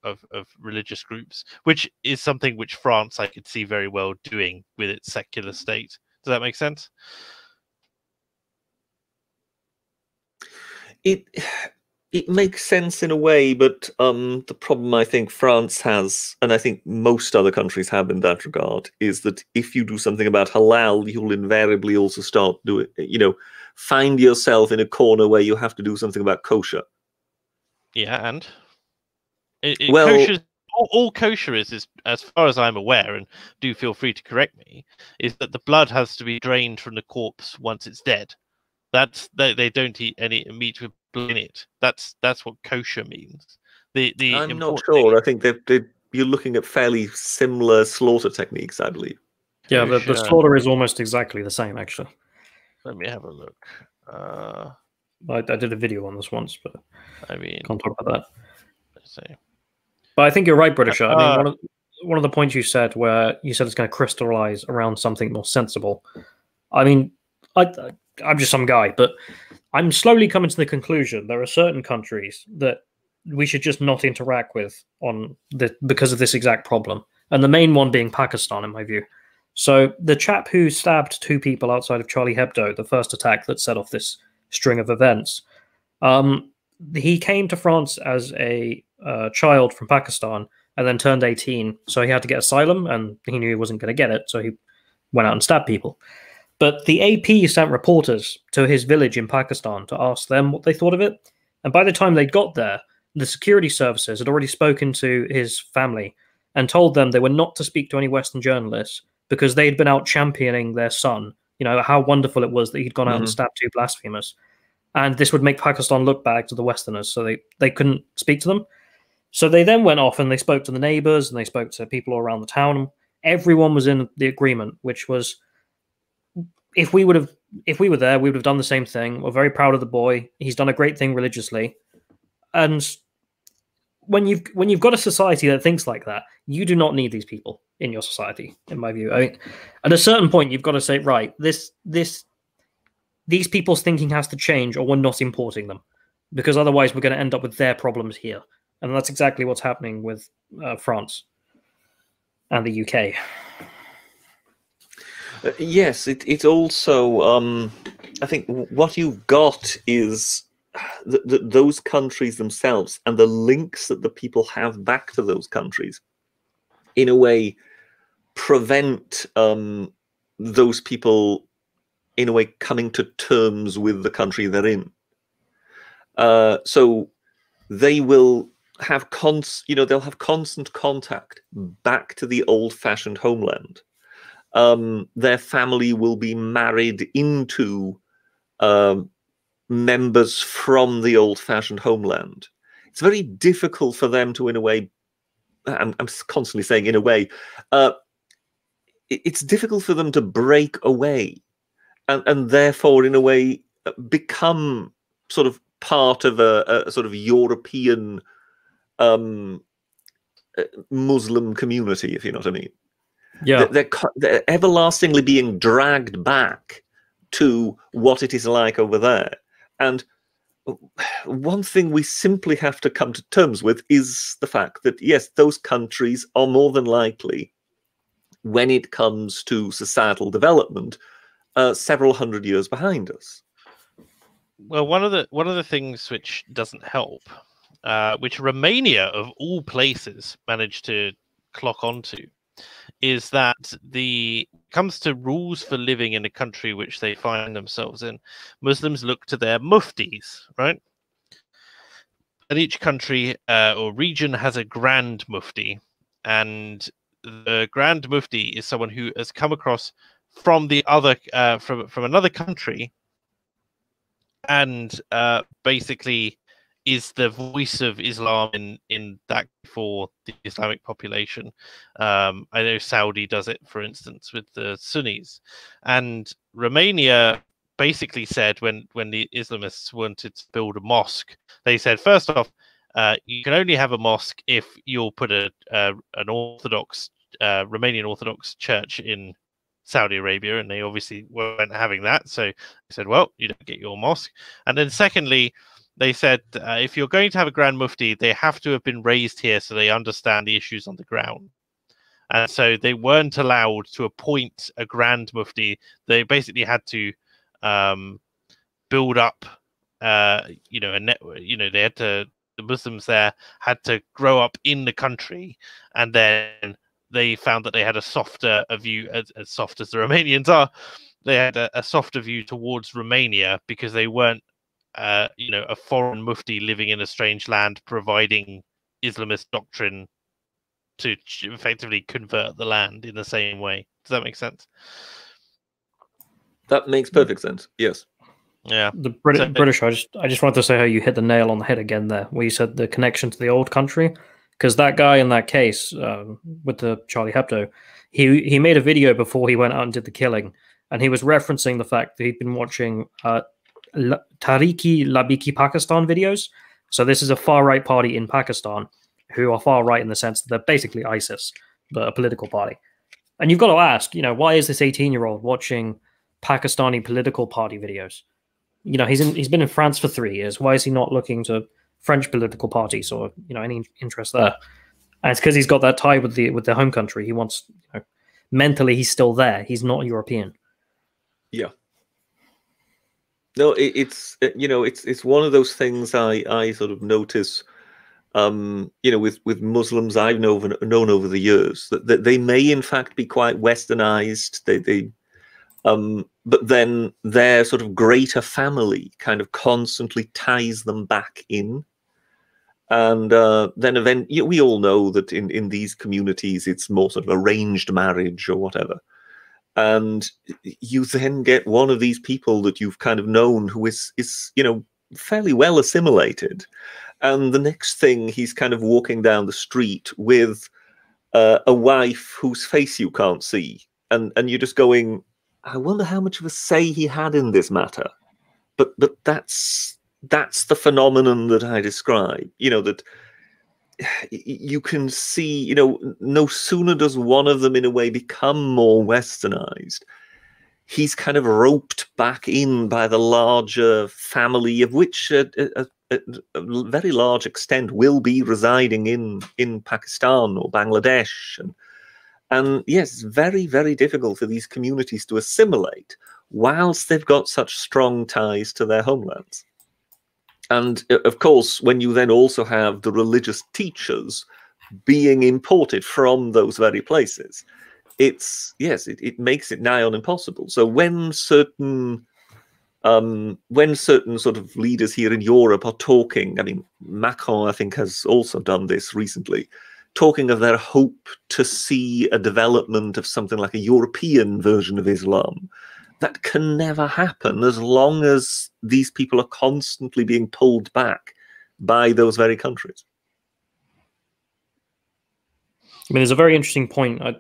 of religious groups, which is something which France I could see very well doing with its secular state. Does that make sense? It makes sense in a way, but the problem I think France has, and I think most other countries have in that regard, is that if you do something about halal, you'll invariably also start doing, find yourself in a corner where you have to do something about kosher. Yeah, and well, kosher, all kosher is, as far as I'm aware, and do feel free to correct me, is that the blood has to be drained from the corpse once it's dead. They don't eat any meat with blood in it. That's what kosher means. I'm not sure. I think you're looking at fairly similar slaughter techniques, I believe. Yeah, the slaughter is almost exactly the same, actually. Let me have a look. I did a video on this once, but I mean, can't talk about that. Let's see. But I think you're right, Britisher. I mean, one of the points you said, where you said it's going to crystallize around something more sensible. I mean, I'm just some guy, but I'm slowly coming to the conclusion there are certain countries that we should just not interact with because of this exact problem, and the main one being Pakistan, in my view. So the chap who stabbed 2 people outside of Charlie Hebdo, the first attack that set off this string of events, he came to France as a child from Pakistan and then turned 18, so he had to get asylum, and he knew he wasn't going to get it, so he went out and stabbed people. But the AP sent reporters to his village in Pakistan to ask them what they thought of it, and by the time they got there, the security services had already spoken to his family and told them they were not to speak to any Western journalists because they'd been out championing their son, how wonderful it was that he'd gone out and stabbed 2 blasphemers. And this would make Pakistan look bad to the Westerners, so they couldn't speak to them. So they then went off and they spoke to the neighbors and they spoke to people all around the town. Everyone was in the agreement, which was, if we were there, we would have done the same thing. We're very proud of the boy. He's done a great thing religiously. And when you've got a society that thinks like that, you do not need these people in your society, in my view. I mean, at a certain point, you've got to say, right, these people's thinking has to change, or we're not importing them, because otherwise we're going to end up with their problems here. And that's exactly what's happening with France and the UK. Yes, it also, I think what you've got is those countries themselves and the links that the people have back to those countries, in a way, prevent those people, in a way, coming to terms with the country they're in. So they will have they'll have constant contact back to the old-fashioned homeland. Their family will be married into members from the old-fashioned homeland. It's very difficult for them to, in a way, I'm constantly saying in a way, it's difficult for them to break away and therefore, in a way, become sort of part of a sort of European Muslim community, if you know what I mean. Yeah, they're everlastingly being dragged back to what it is like over there. And one thing we simply have to come to terms with is the fact that, yes, those countries are more than likely, when it comes to societal development, several hundred years behind us. Well, one of the things which doesn't help which Romania, of all places, managed to clock onto, is that comes to rules for living in a country which they find themselves in, Muslims look to their muftis, right? And each country or region has a grand mufti, and the grand mufti is someone who has come across from the other from another country, and basically is the voice of Islam in that for the Islamic population. I know Saudi does it, for instance, with the Sunnis, and Romania basically said when the Islamists wanted to build a mosque, they said, first off, you can only have a mosque if you'll put an Orthodox Romanian Orthodox church in Saudi Arabia, and they obviously weren't having that. So they said, well, you don't get your mosque. And then secondly, they said, if you're going to have a Grand Mufti, they have to have been raised here so they understand the issues on the ground. And so they weren't allowed to appoint a Grand Mufti. They basically had to build up, a network. They had to. The Muslims there had to grow up in the country, and then they found that they had a softer view, as soft as the Romanians are. They had a softer view towards Romania because they weren't, a foreign mufti living in a strange land providing Islamist doctrine to effectively convert the land in the same way. Does that make sense? That makes perfect sense. Yes. Yeah. The British. I just wanted to say how you hit the nail on the head again there, where you said the connection to the old country, because that guy in that case with the Charlie Hebdo, he made a video before he went out and did the killing, and he was referencing the fact that he'd been watching Tariki Labiki Pakistan videos. So this is a far right party in Pakistan who are far right in the sense that they're basically ISIS, but a political party. And you've got to ask, why is this 18-year-old watching Pakistani political party videos? He's been in France for 3 years. Why is he not looking to French political parties or any interest there? And it's because he's got that tie with the home country. He wants, mentally he's still there. He's not European. Yeah. No, it's one of those things I sort of notice, with Muslims I've known over the years, that they may in fact be quite westernized. But then their sort of greater family kind of constantly ties them back in. And then we all know that in these communities, it's more sort of arranged marriage or whatever. And you then get one of these people that you've kind of known who is fairly well assimilated. And the next thing, he's kind of walking down the street with a wife whose face you can't see. And you're just going, I wonder how much of a say he had in this matter. But that's the phenomenon that I describe, that you can see, no sooner does one of them in a way become more westernized, he's kind of roped back in by the larger family, of which a very large extent will be residing in Pakistan or Bangladesh. And yes, it's very, very difficult for these communities to assimilate whilst they've got such strong ties to their homelands. And of course, when you then also have the religious teachers being imported from those very places, it makes it nigh on impossible. So when certain sort of leaders here in Europe are talking, I mean, Macron, I think, has also done this recently, talking of their hope to see a development of something like a European version of Islam, that can never happen as long as these people are constantly being pulled back by those very countries. I mean, there's a very interesting point. I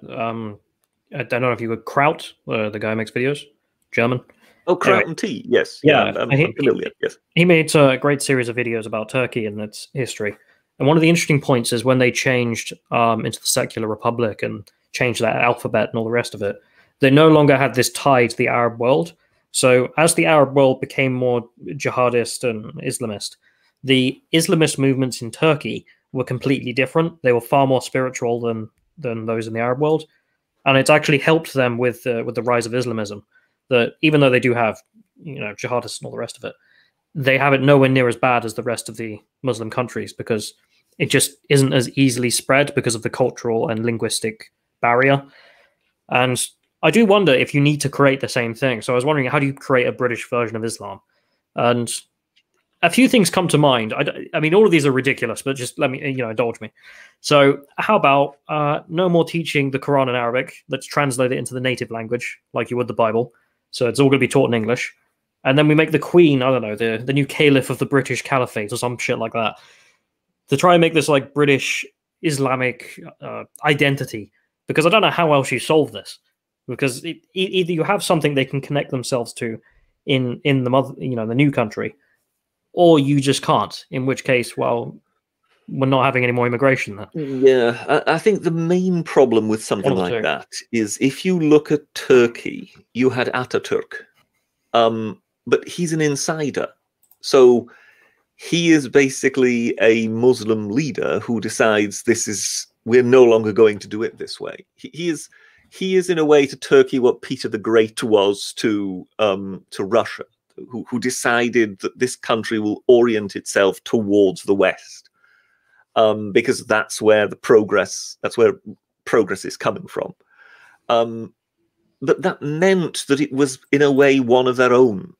don't know if you would Kraut, the guy who makes videos, German. Oh, Kraut and Tea, yes. Yeah, I'm familiar, yes. He made a great series of videos about Turkey and its history. And one of the interesting points is when they changed into the secular republic and changed that alphabet and all the rest of it, they no longer had this tie to the Arab world. So as the Arab world became more jihadist and Islamist, the Islamist movements in Turkey were completely different. They were far more spiritual than those in the Arab world. And it's actually helped them with the rise of Islamism, that even though they do have, jihadists and all the rest of it, they have it nowhere near as bad as the rest of the Muslim countries because it just isn't as easily spread because of the cultural and linguistic barrier. And I do wonder if you need to create the same thing. So I was wondering, how do you create a British version of Islam? And a few things come to mind. I mean, all of these are ridiculous, but just let me, indulge me. So how about no more teaching the Quran in Arabic? Let's translate it into the native language, like you would the Bible. So it's all going to be taught in English. And then we make the Queen, I don't know, the new caliph of the British Caliphate or some shit like that, to try and make this like British Islamic identity. Because I don't know how else you solve this. Because either you have something they can connect themselves to in the new country, or you just can't. In which case, well, we're not having any more immigration then. Yeah, I think the main problem with something like that is if you look at Turkey, you had Ataturk, but he's an insider, so he is basically a Muslim leader who decides we're no longer going to do it this way. He is in a way to Turkey what Peter the Great was to Russia, who decided that this country will orient itself towards the West, because that's where progress is coming from. But that meant that it was in a way one of their own.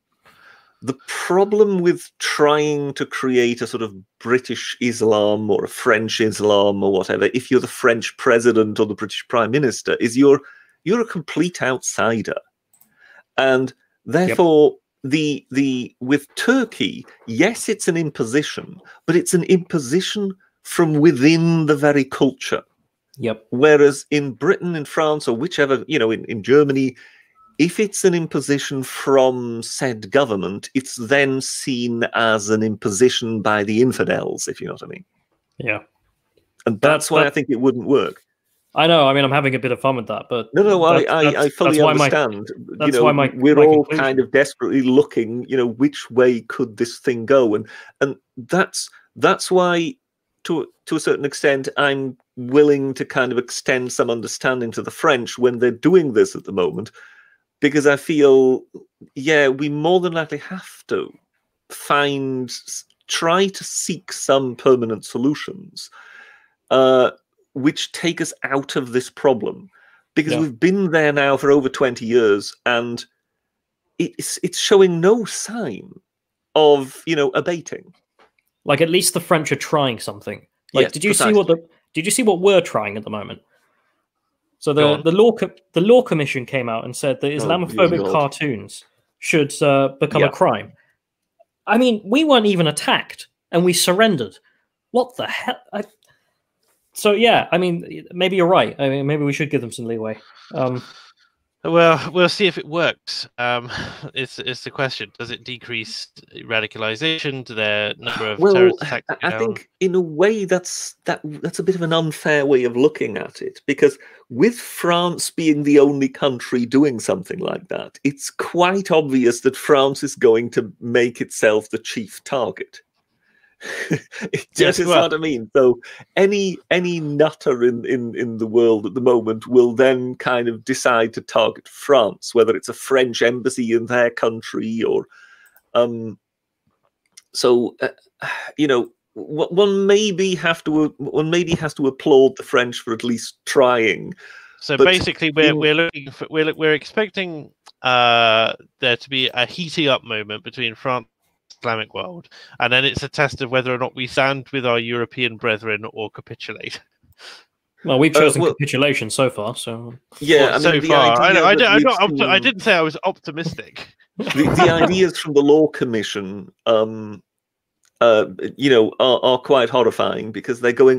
The problem with trying to create a sort of British Islam or a French Islam or whatever, if you're the French president or the British prime minister, is you're a complete outsider. And therefore, with Turkey, yes, it's an imposition, but it's an imposition from within the very culture. Yep. Whereas in Britain, in France, or whichever, in Germany, if it's an imposition from said government, it's then seen as an imposition by the infidels, if you know what I mean. Yeah. And that's why I think it wouldn't work. I know. I mean, I'm having a bit of fun with that, but no, I fully understand. That's why we're all kind of desperately looking, which way could this thing go, and that's why, to a certain extent, I'm willing to kind of extend some understanding to the French when they're doing this at the moment. Because I feel, we more than likely have to try to seek some permanent solutions, which take us out of this problem. Because we've been there now for over 20 years, and it's showing no sign of, abating. Like, at least the French are trying something. Like, yes, did you see what we're trying at the moment? So the law commission came out and said that Islamophobic cartoons should become a crime. I mean, we weren't even attacked, and we surrendered. What the hell? So yeah, I mean, maybe you're right. I mean, maybe we should give them some leeway. Well, we'll see if it works. It's the question. Does it decrease radicalization? Do their number of terrorist attacks go down? I think in a way that's a bit of an unfair way of looking at it, because with France being the only country doing something like that, it's quite obvious that France is going to make itself the chief target. Is what I mean. So any nutter in the world at the moment will then kind of decide to target France, whether it's a French embassy in their country or one maybe has to applaud the French for at least trying. So basically, we're expecting there to be a heating up moment between France Islamic world, and then it's a test of whether or not we stand with our European brethren or capitulate. Well, we've chosen capitulation so far, so yeah. So far, I didn't say I was optimistic. The ideas from the Law Commission, are quite horrifying, because they're going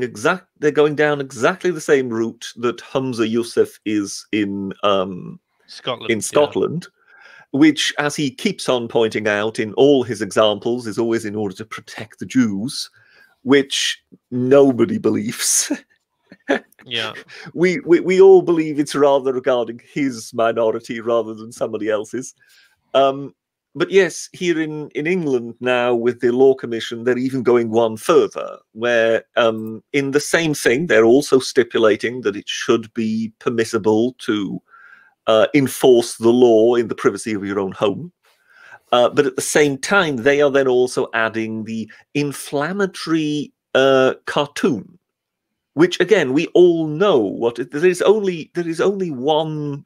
down exactly the same route that Hamza Youssef is in Scotland. Which, as he keeps on pointing out in all his examples, is always in order to protect the Jews, which nobody believes. Yeah, we all believe it's rather regarding his minority rather than somebody else's. But yes, here in England now, with the Law Commission, they're even going one further, where in the same thing, they're also stipulating that it should be permissible to enforce the law in the privacy of your own home. But at the same time, they are then also adding the inflammatory cartoon, which again we all know what there is only one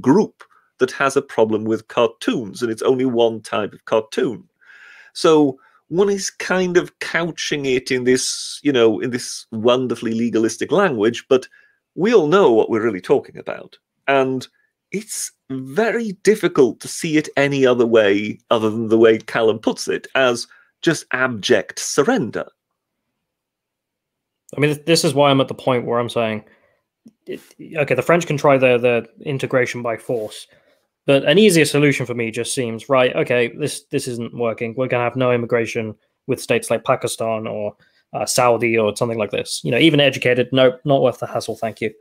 group that has a problem with cartoons, and it's only one type of cartoon. So one is kind of couching it in this, in this wonderfully legalistic language, but we all know what we're really talking about. And it's very difficult to see it any other way other than the way Callum puts it, as just abject surrender. I mean, this is why I'm at the point where I'm saying, okay, the French can try their integration by force, but an easier solution for me just seems, right, okay, this isn't working. We're going to have no immigration with states like Pakistan or Saudi or something like this. Even educated, no, not worth the hassle, thank you.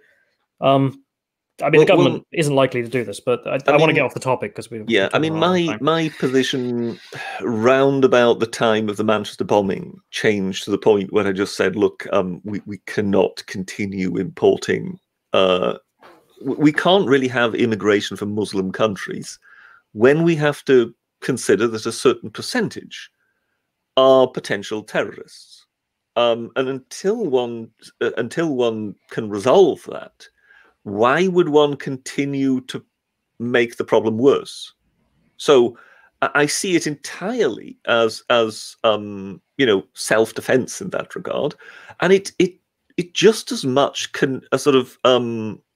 I mean, the government isn't likely to do this, but I want to get off the topic because we. Yeah, I mean, my position round about the time of the Manchester bombing changed to the point where I just said, look, we cannot continue importing. We can't really have immigration from Muslim countries when we have to consider that a certain percentage are potential terrorists. And until one can resolve that, why would one continue to make the problem worse? So I see it entirely as self-defense in that regard, and it just as much can sort of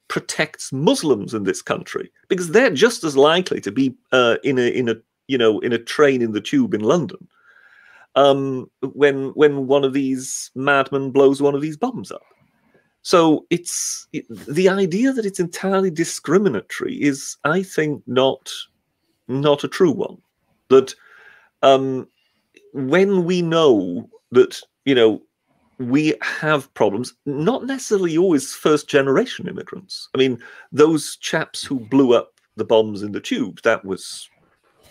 protects Muslims in this country, because they're just as likely to be in a train in the tube in London when one of these madmen blows one of these bombs up. So the idea that it's entirely discriminatory is, I think, not a true one. That when we know that we have problems, not necessarily always first-generation immigrants. I mean, those chaps who blew up the bombs in the tube, that was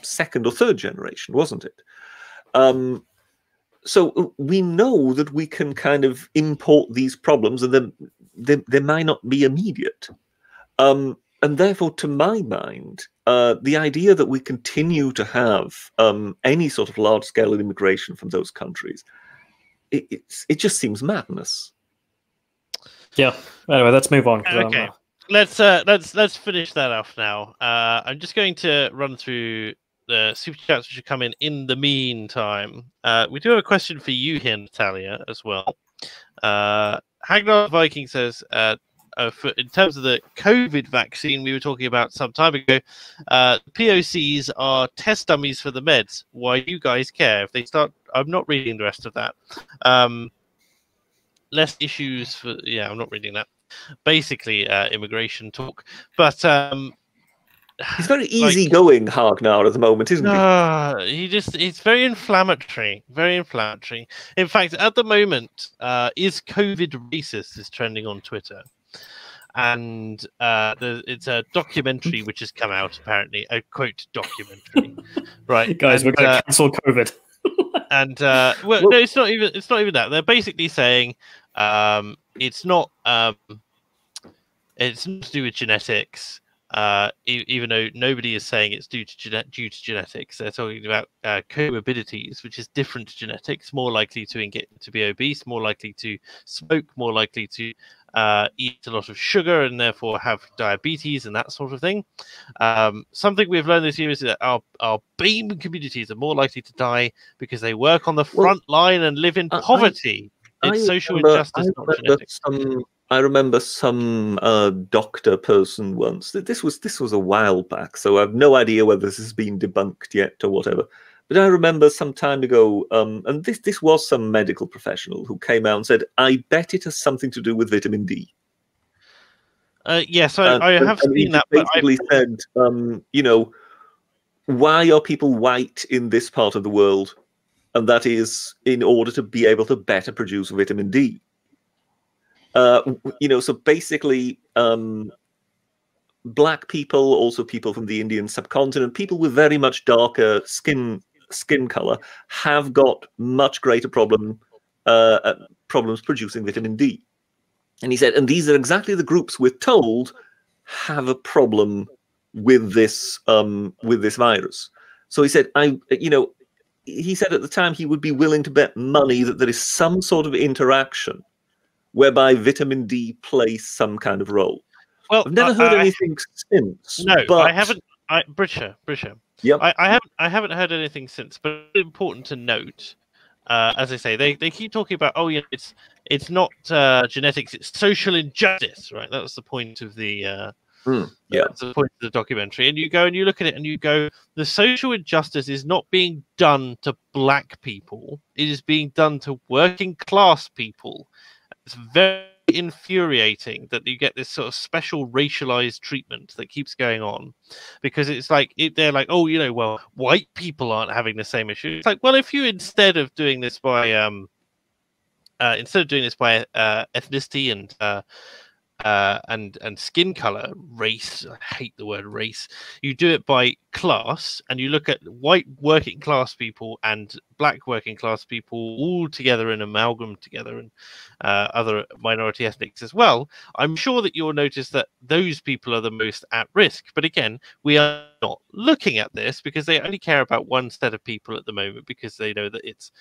second or third generation, wasn't it? So we know that we can kind of import these problems, and then they might not be immediate. And therefore, to my mind, the idea that we continue to have any sort of large-scale immigration from those countries, it just seems madness. Yeah. Anyway, let's move on. Okay. Let's finish that off now. I'm just going to run through the super chats which have come in the meantime. We do have a question for you here, Natalia, as well. Hagnar Viking says, in terms of the COVID vaccine we were talking about some time ago, POCs are test dummies for the meds. Why do you guys care? If they start, I'm not reading the rest of that. Less issues for, yeah, I'm not reading that. Basically, immigration talk. But he's very easygoing, Hagnar, at the moment, isn't he? It's very inflammatory. Very inflammatory. In fact, at the moment, is COVID racist is trending on Twitter. And it's a documentary which has come out, apparently, a quote documentary. Right. Guys, we're going to cancel COVID. And well, no, it's not even that. They're basically saying it's not to do with genetics. Even though nobody is saying it's due to genetics, they're talking about comorbidities, which is different to genetics. More likely to be obese, more likely to smoke, more likely to eat a lot of sugar, and therefore have diabetes and that sort of thing. Something we've learned this year is that our BAME communities are more likely to die because they work on the front line and live in poverty. It's social injustice, not genetics. I remember some doctor person once. This was a while back, so I have no idea whether this has been debunked yet or whatever. But I remember some time ago, and this was some medical professional who came out and said, "I bet it has something to do with vitamin D." Yes, I have seen that. But basically said, why are people white in this part of the world? And that is in order to be able to better produce vitamin D. So basically, black people, also people from the Indian subcontinent, people with very much darker skin color, have got much greater problems producing vitamin D. And he said, and these are exactly the groups we're told have a problem with this virus. So he said, he said at the time he would be willing to bet money that there is some sort of interaction whereby vitamin D plays some kind of role. Well, I've never heard anything since. No, but I haven't. Brisha. Yep. I haven't heard anything since. But it's important to note, as I say, they keep talking about, oh yeah, it's not genetics, it's social injustice, right? That was the point of the that's the point of the documentary. And you go and you look at it and you go, the social injustice is not being done to black people; it is being done to working class people. It's very infuriating that you get this sort of special racialized treatment that keeps going on, because it's like they're like, oh, well, white people aren't having the same issue. It's like, well, if you instead of doing this by ethnicity and skin color, race, I hate the word race, you do it by class, and you look at white working class people and black working class people all together and amalgam together, and other minority ethnics as well, I'm sure that you'll notice that those people are the most at risk. But again, we are not looking at this because they only care about one set of people at the moment, because they know that it's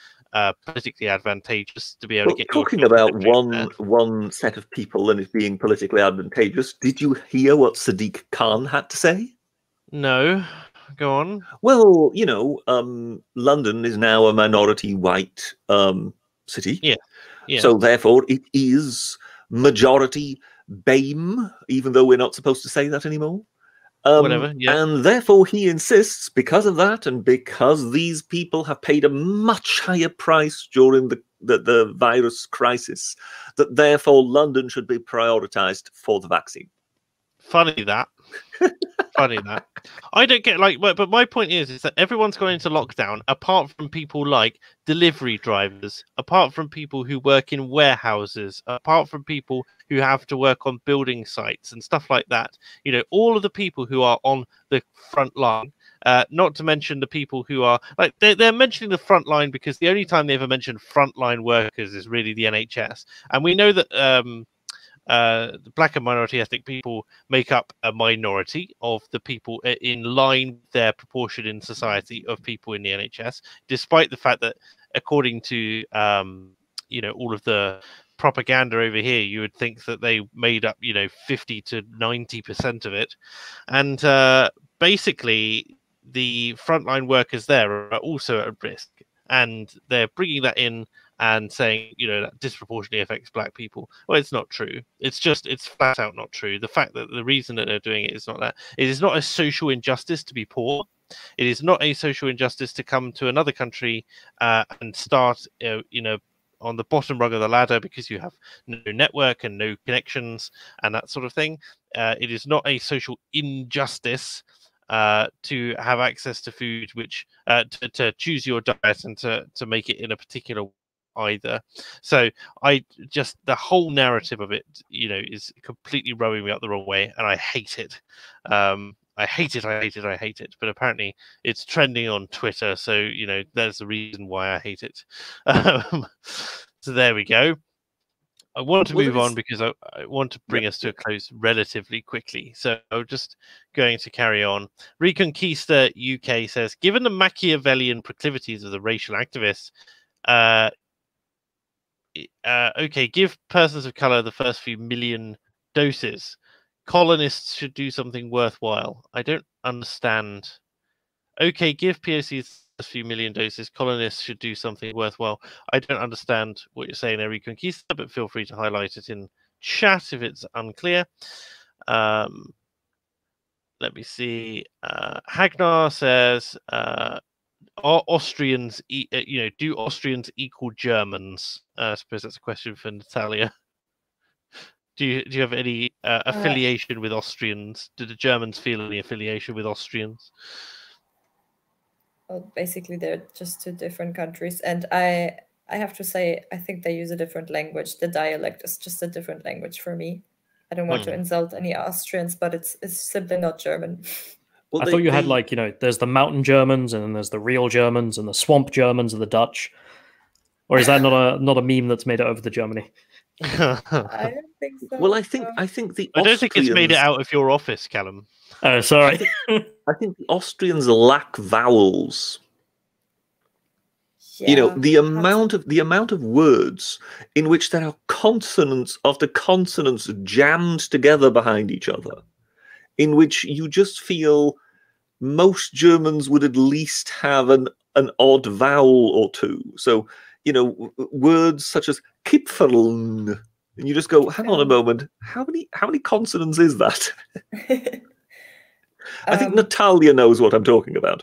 politically advantageous to be able to get. Talking about one set of people and it being politically advantageous, did you hear what Sadiq Khan had to say? No, go on. Well, London is now a minority white city. Yeah. So therefore, it is majority BAME, even though we're not supposed to say that anymore. Whatever. Yeah. And therefore, he insists, because of that, and because these people have paid a much higher price during the virus crisis, that therefore London should be prioritized for the vaccine. Funny that. I don't get but my point is that everyone's gone into lockdown, apart from people like delivery drivers, apart from people who work in warehouses, apart from people who have to work on building sites and stuff like that. All of the people who are on the front line. Not to mention the people who are like they're mentioning the front line because the only time they ever mention frontline workers is really the NHS, and we know that the black and minority ethnic people make up a minority of the people in line with their proportion in society of people in the NHS, despite the fact that, according to all of the propaganda over here, you would think that they made up 50 to 90% of it. And basically the frontline workers there are also at risk, and they're bringing that in and saying, that disproportionately affects black people. Well, it's not true. It's flat out not true. The fact that the reason that they're doing it is not that. It is not a social injustice to be poor. It is not a social injustice to come to another country and start, on the bottom rung of the ladder because you have no network and no connections and that sort of thing. It is not a social injustice to have access to food, which to choose your diet and to make it in a particular way either. So the whole narrative of it, is completely rowing me up the wrong way, and I hate it. I hate it. But apparently it's trending on Twitter, so there's the reason why I hate it. So there we go. I want to move on because I want to bring us to a close relatively quickly. So I'm just going to carry on. Reconquista UK says, given the Machiavellian proclivities of the racial activists, okay, give persons of color the first few million doses. Colonists should do something worthwhile. I don't understand. Okay, give POCs a few million doses. Colonists should do something worthwhile. I don't understand what you're saying there, Reconquista, but feel free to highlight it in chat if it's unclear. Let me see. Hagnar says, are Austrians, do Austrians equal Germans? I suppose that's a question for Natalia. Do you have any affiliation with Austrians? Do the Germans feel any affiliation with Austrians? Well, basically, they're just two different countries, and I have to say, I think they use a different language. The dialect is just a different language for me. I don't want to insult any Austrians, but it's simply not German. Well, I thought you had there's the mountain Germans, and then there's the real Germans, and the swamp Germans, and the Dutch. Or is that not a meme that's made it over to Germany? I don't think so. Well, I think the I don't think it's made it out of your office, Callum. Oh, sorry. I think the Austrians lack vowels. Yeah, You know, the that's- amount of words in which there are consonants after consonants jammed together behind each other, in which you just feel most Germans would at least have an odd vowel or two. So, you know, words such as Kipferln, and you just go, hang on a moment, how many consonants is that? I think Natalia knows what I'm talking about.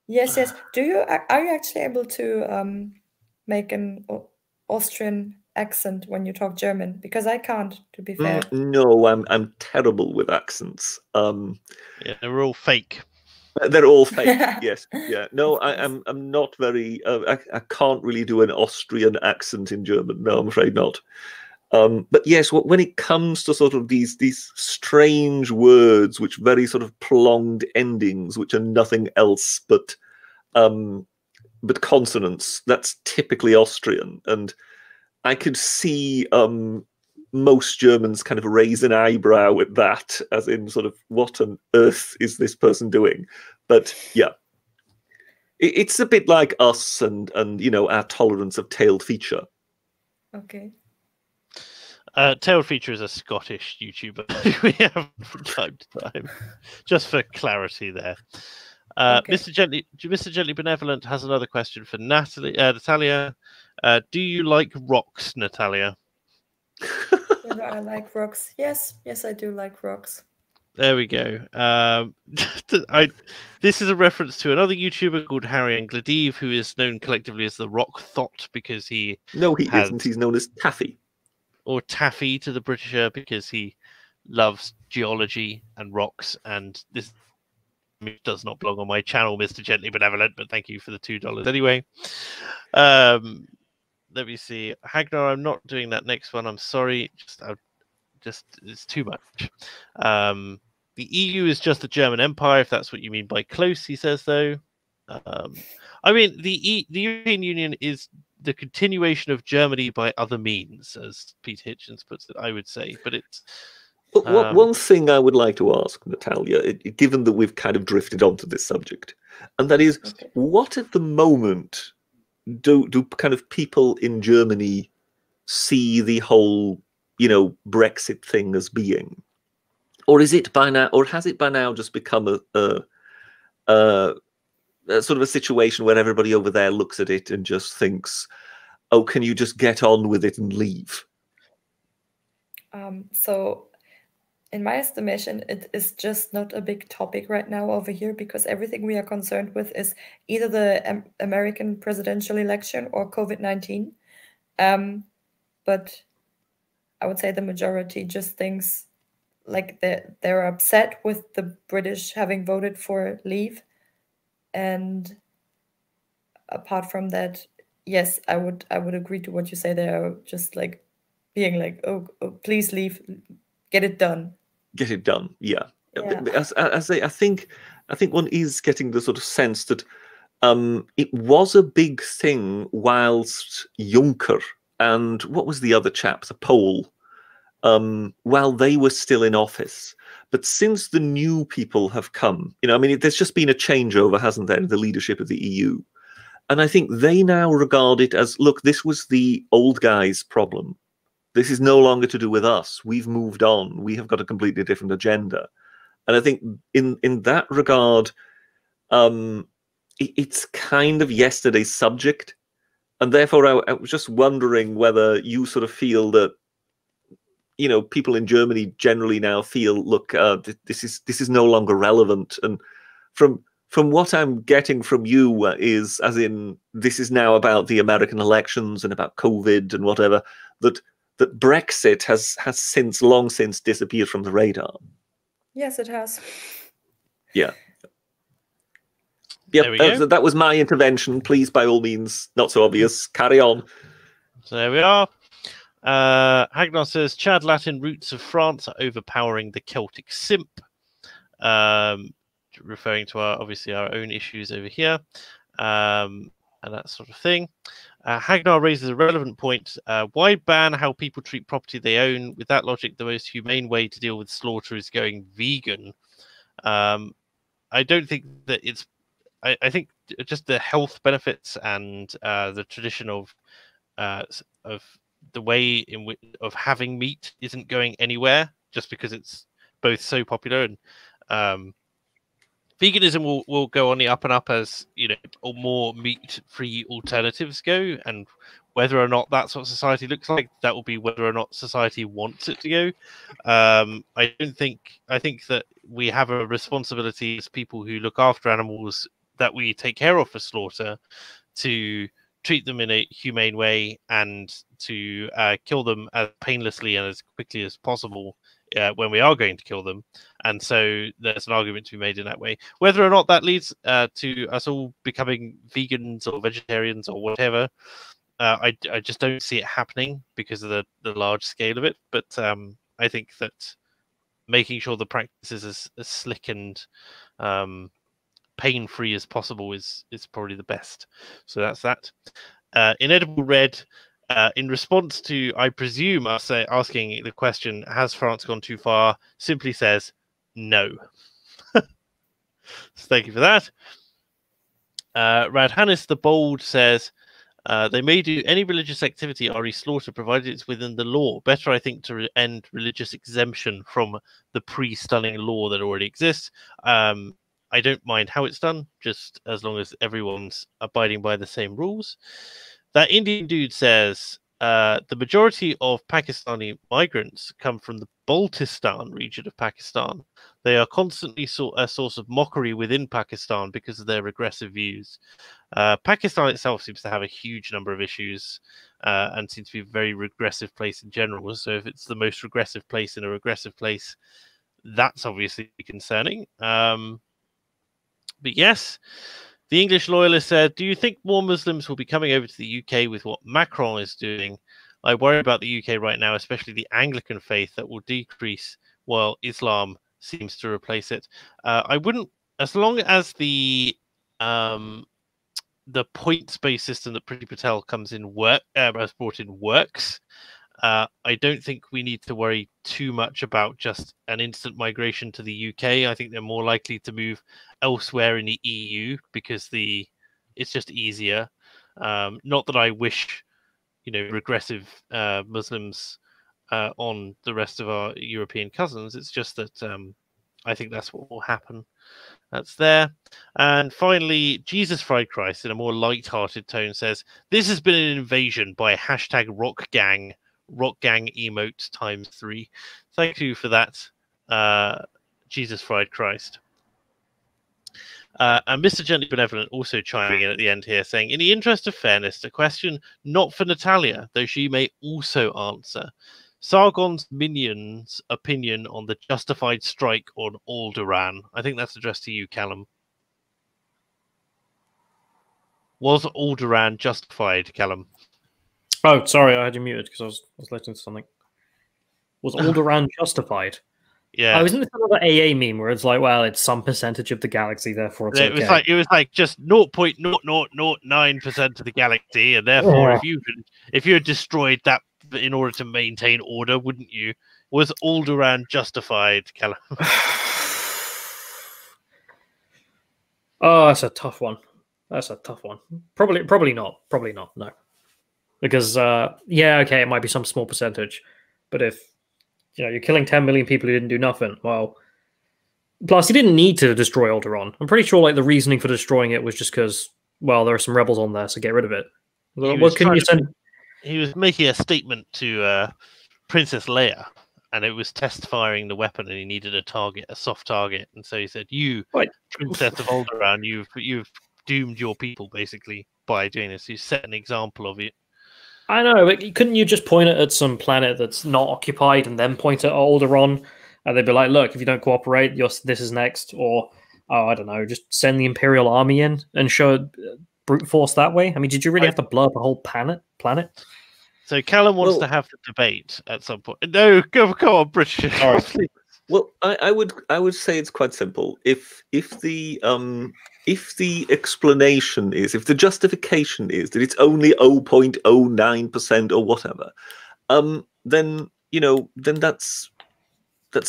Yes, yes. Are you actually able to make an Austrian accent when you talk German? Because I can't, to be fair. No, I'm terrible with accents. Yeah, they're all fake. They're all fake. Yes, yeah. No, I'm not very. I can't really do an Austrian accent in German. No, I'm afraid not. But yes, when it comes to sort of these strange words, which very sort of prolonged endings, which are nothing else but consonants, that's typically Austrian. And I could see most Germans kind of raise an eyebrow at that, as in sort of, what on earth is this person doing? But yeah, it's a bit like us and you know, our tolerance of tailed feature. Okay. Tailed Feature is a Scottish YouTuber we have from time to time, just for clarity there. Okay. Mr. Gently Benevolent has another question for Natalia. Do you like rocks, Natalia? Whether I like rocks? Yes, I do like rocks. There we go. This is a reference to another YouTuber called Harry Angladive, who is known collectively as the Rock Thought because he isn't. He's known as Taffy. Or Taffy to the Britisher because he loves geology and rocks, and this does not belong on my channel, Mr. Gently Benevolent, but thank you for the $2 anyway. Let me see. Hagnar, I'm not doing that next one. I'm sorry. It's too much. The EU is just the German Empire, if that's what you mean by close, he says, though. I mean, the European Union is the continuation of Germany by other means, as Peter Hitchens puts it, I would say. But it's... one thing I would like to ask, Natalia, given that we've kind of drifted onto this subject, and that is, what at the moment do kind of people in Germany see the whole, you know, Brexit thing as being? Or is it by now, or has it by now just become a sort of a situation where everybody over there looks at it and just thinks, oh, can you just get on with it and leave? So in my estimation, it is just not a big topic right now over here, because everything we are concerned with is either the American presidential election or COVID-19. But I would say the majority just thinks like they're upset with the British having voted for leave. And apart from that, yes, I would agree to what you say. They're just like being like, oh, please leave, get it done. Get it done, yeah. As I think one is getting the sort of sense that it was a big thing whilst Juncker and what was the other chap, the Pole, while they were still in office. But since the new people have come, you know, I mean, there's just been a changeover, hasn't there, in the leadership of the EU? And I think they now regard it as, look, this was the old guy's problem. This is no longer to do with us. We've moved on. We have got a completely different agenda. And I think in that regard, it's kind of yesterday's subject. And therefore, I was just wondering whether you sort of feel that, you know, people in Germany generally now feel, look, this is no longer relevant. And from what I'm getting from you is, as in, this is now about the American elections and about COVID and whatever, that Brexit has long since disappeared from the radar. Yes, it has. Yeah. Yep, that was my intervention. Please, by all means, not so obvious. Carry on. So there we are. Hagnar says, Chad Latin roots of France are overpowering the Celtic simp. Referring to our own issues over here. And that sort of thing. Hagnar raises a relevant point. Why ban how people treat property they own? With that logic, the most humane way to deal with slaughter is going vegan. I don't think that it's. I think just the health benefits and the tradition of the way in which of having meat isn't going anywhere, just because it's both so popular, and veganism will go on the up and up as more meat-free alternatives go, and whether or not that's what society looks like, that will be whether or not society wants it to go. I think that we have a responsibility as people who look after animals that we take care of for slaughter to treat them in a humane way and to kill them as painlessly and as quickly as possible when we are going to kill them. And so there's an argument to be made in that way. Whether or not that leads to us all becoming vegans or vegetarians or whatever, I just don't see it happening because of the large scale of it. But I think that making sure the practice is as slick and pain-free as possible is probably the best. So that's that. Inedible Red, in response to, I presume, us asking the question, has France gone too far, simply says no. So thank you for that. Radhanis the Bold says, they may do any religious activity re slaughter provided it's within the law. Better, I think, to end religious exemption from the pre-stunning law that already exists. I don't mind how it's done, just as long as everyone's abiding by the same rules. That Indian dude says the majority of Pakistani migrants come from the Baltistan region of Pakistan. They are constantly a source of mockery within Pakistan because of their regressive views. Pakistan itself seems to have a huge number of issues and seems to be a very regressive place in general. So if it's the most regressive place in a regressive place, that's obviously concerning. But yes, the English loyalist said, do you think more Muslims will be coming over to the UK with what Macron is doing? I worry about the UK right now, especially the Anglican faith that will decrease while Islam seems to replace it. I wouldn't, as long as the points-based system that Priti Patel has brought in works, I don't think we need to worry too much about just an instant migration to the UK. I think they're more likely to move elsewhere in the EU because it's just easier. Not that I wish, regressive Muslims on the rest of our European cousins. It's just that I think that's what will happen. That's there. And finally, Jesus Fried Christ, in a more light-hearted tone, says, this has been an invasion by #Rock Gang emote ×3. Thank you for that, Jesus Fried Christ. And Mr. Gently Benevolent also chiming in at the end here, saying, in the interest of fairness, a question not for Natalia, though she may also answer. Sargon's minions' opinion on the justified strike on Alderaan. I think that's addressed to you, Callum. Was Alderaan justified, Callum? Oh, sorry, I had you muted because I was listening to something. Was Alderaan justified? Yeah. I was in this another AA meme where it's like, well, it's some percentage of the galaxy, therefore it's okay. It was like just 0.0009% of the galaxy, and therefore if you had destroyed that in order to maintain order, wouldn't you? Was Alderaan justified, Callum? Oh, that's a tough one. Probably not. No. Because okay, it might be some small percentage, but if you're killing 10 million people who didn't do nothing, well, plus he didn't need to destroy Alderaan. I'm pretty sure the reasoning for destroying it was just because, well, there are some rebels on there, so get rid of it. What can you send? He was making a statement to Princess Leia, and it was test firing the weapon, and he needed a soft target, and so he said, "You, Princess of Alderaan, you've doomed your people basically by doing this. You set an example of it." I know, but couldn't you just point it at some planet that's not occupied and then point it at Alderaan, and they'd be like, "Look, if you don't cooperate, this is next," or I don't know, just send the Imperial Army in and show brute force that way. I mean, did you really have to blow up a whole planet? So Callum wants to have the debate at some point. No, go on, British. Well, I would say it's quite simple. If the explanation is, if the justification is that it's only 0.09% or whatever, then that's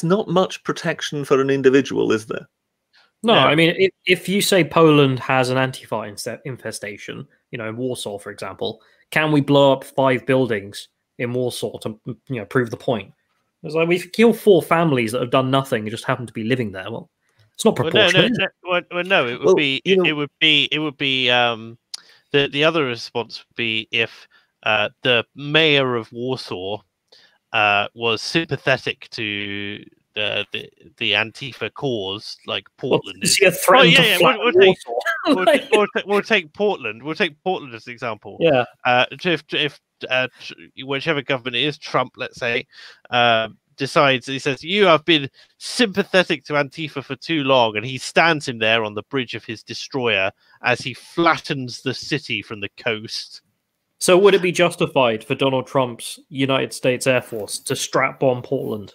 not much protection for an individual, is there? No, No. I mean, if you say Poland has an Antifa infestation, you know, in Warsaw, for example, can we blow up 5 buildings in Warsaw to, you know, prove the point? It's like we've killed 4 families that have done nothing and just happen to be living there. Well, it's not proportionate. No. It would Well, be. you know- It would be. The other response would be if the mayor of Warsaw was sympathetic to the Antifa cause, like Portland Is is. he a threat to flatten Warsaw? We'll take Portland. We'll take Portland as an example. Yeah. If whichever government it is, Trump, let's say, decides, he says, you have been sympathetic to Antifa for too long, and he stands him there on the bridge of his destroyer as he flattens the city from the coast. So would it be justified for Donald Trump's United States Air Force to strap bomb Portland?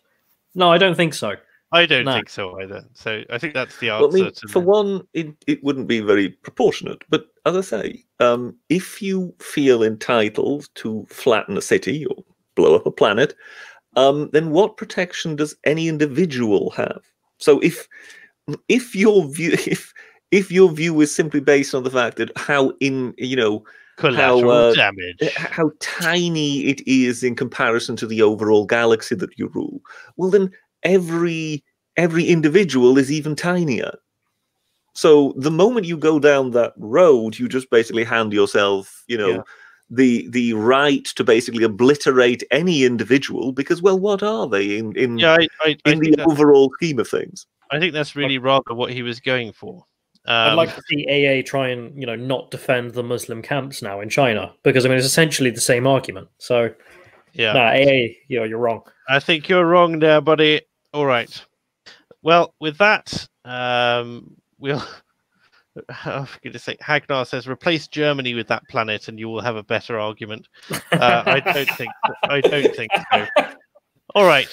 No, I don't think so. I don't think so either. So I think that's the answer. Well, I mean, for one, it wouldn't be very proportionate. But as I say, if you feel entitled to flatten a city or blow up a planet, then what protection does any individual have? So if your view is simply based on the fact that collateral damage, how tiny it is in comparison to the overall galaxy that you rule, well then every individual is even tinier. So the moment you go down that road, you just basically hand yourself, the right to basically obliterate any individual, because, well, what are they in the overall scheme of things? I think that's really rather what he was going for. I'd like to see AA try and not defend the Muslim camps now in China, because I mean it's essentially the same argument. So yeah, AA, you're wrong. I think you're wrong there, buddy. All right. Well, with that, we'll. Oh, for goodness sake, Hagnar says, replace Germany with that planet, and you will have a better argument. I don't think so. All right,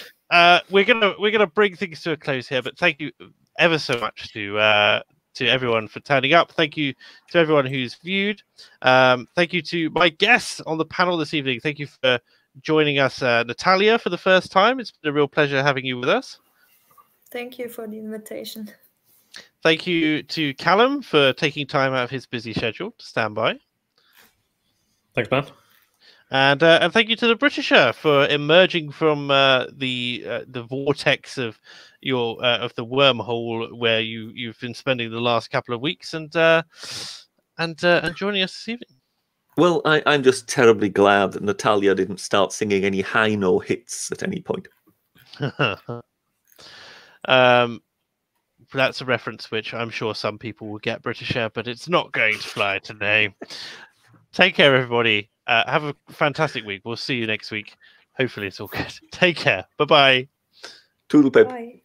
we're gonna bring things to a close here, but thank you ever so much to everyone for turning up. Thank you to everyone who's viewed. Thank you to my guests on the panel this evening. Thank you for joining us, Natalia, for the first time. It's been a real pleasure having you with us. Thank you for the invitation. Thank you to Callum for taking time out of his busy schedule to stand by. Thanks, man. And thank you to the Britisher for emerging from the vortex of your of the wormhole where you've been spending the last couple of weeks and joining us this evening. Well, I'm just terribly glad that Natalia didn't start singing any high no hits at any point. That's a reference which I'm sure some people will get, Britisher, but it's not going to fly today. Take care, everybody. Have a fantastic week. We'll see you next week. Hopefully it's all good. Take care. Bye-bye. Toodle pip. Bye.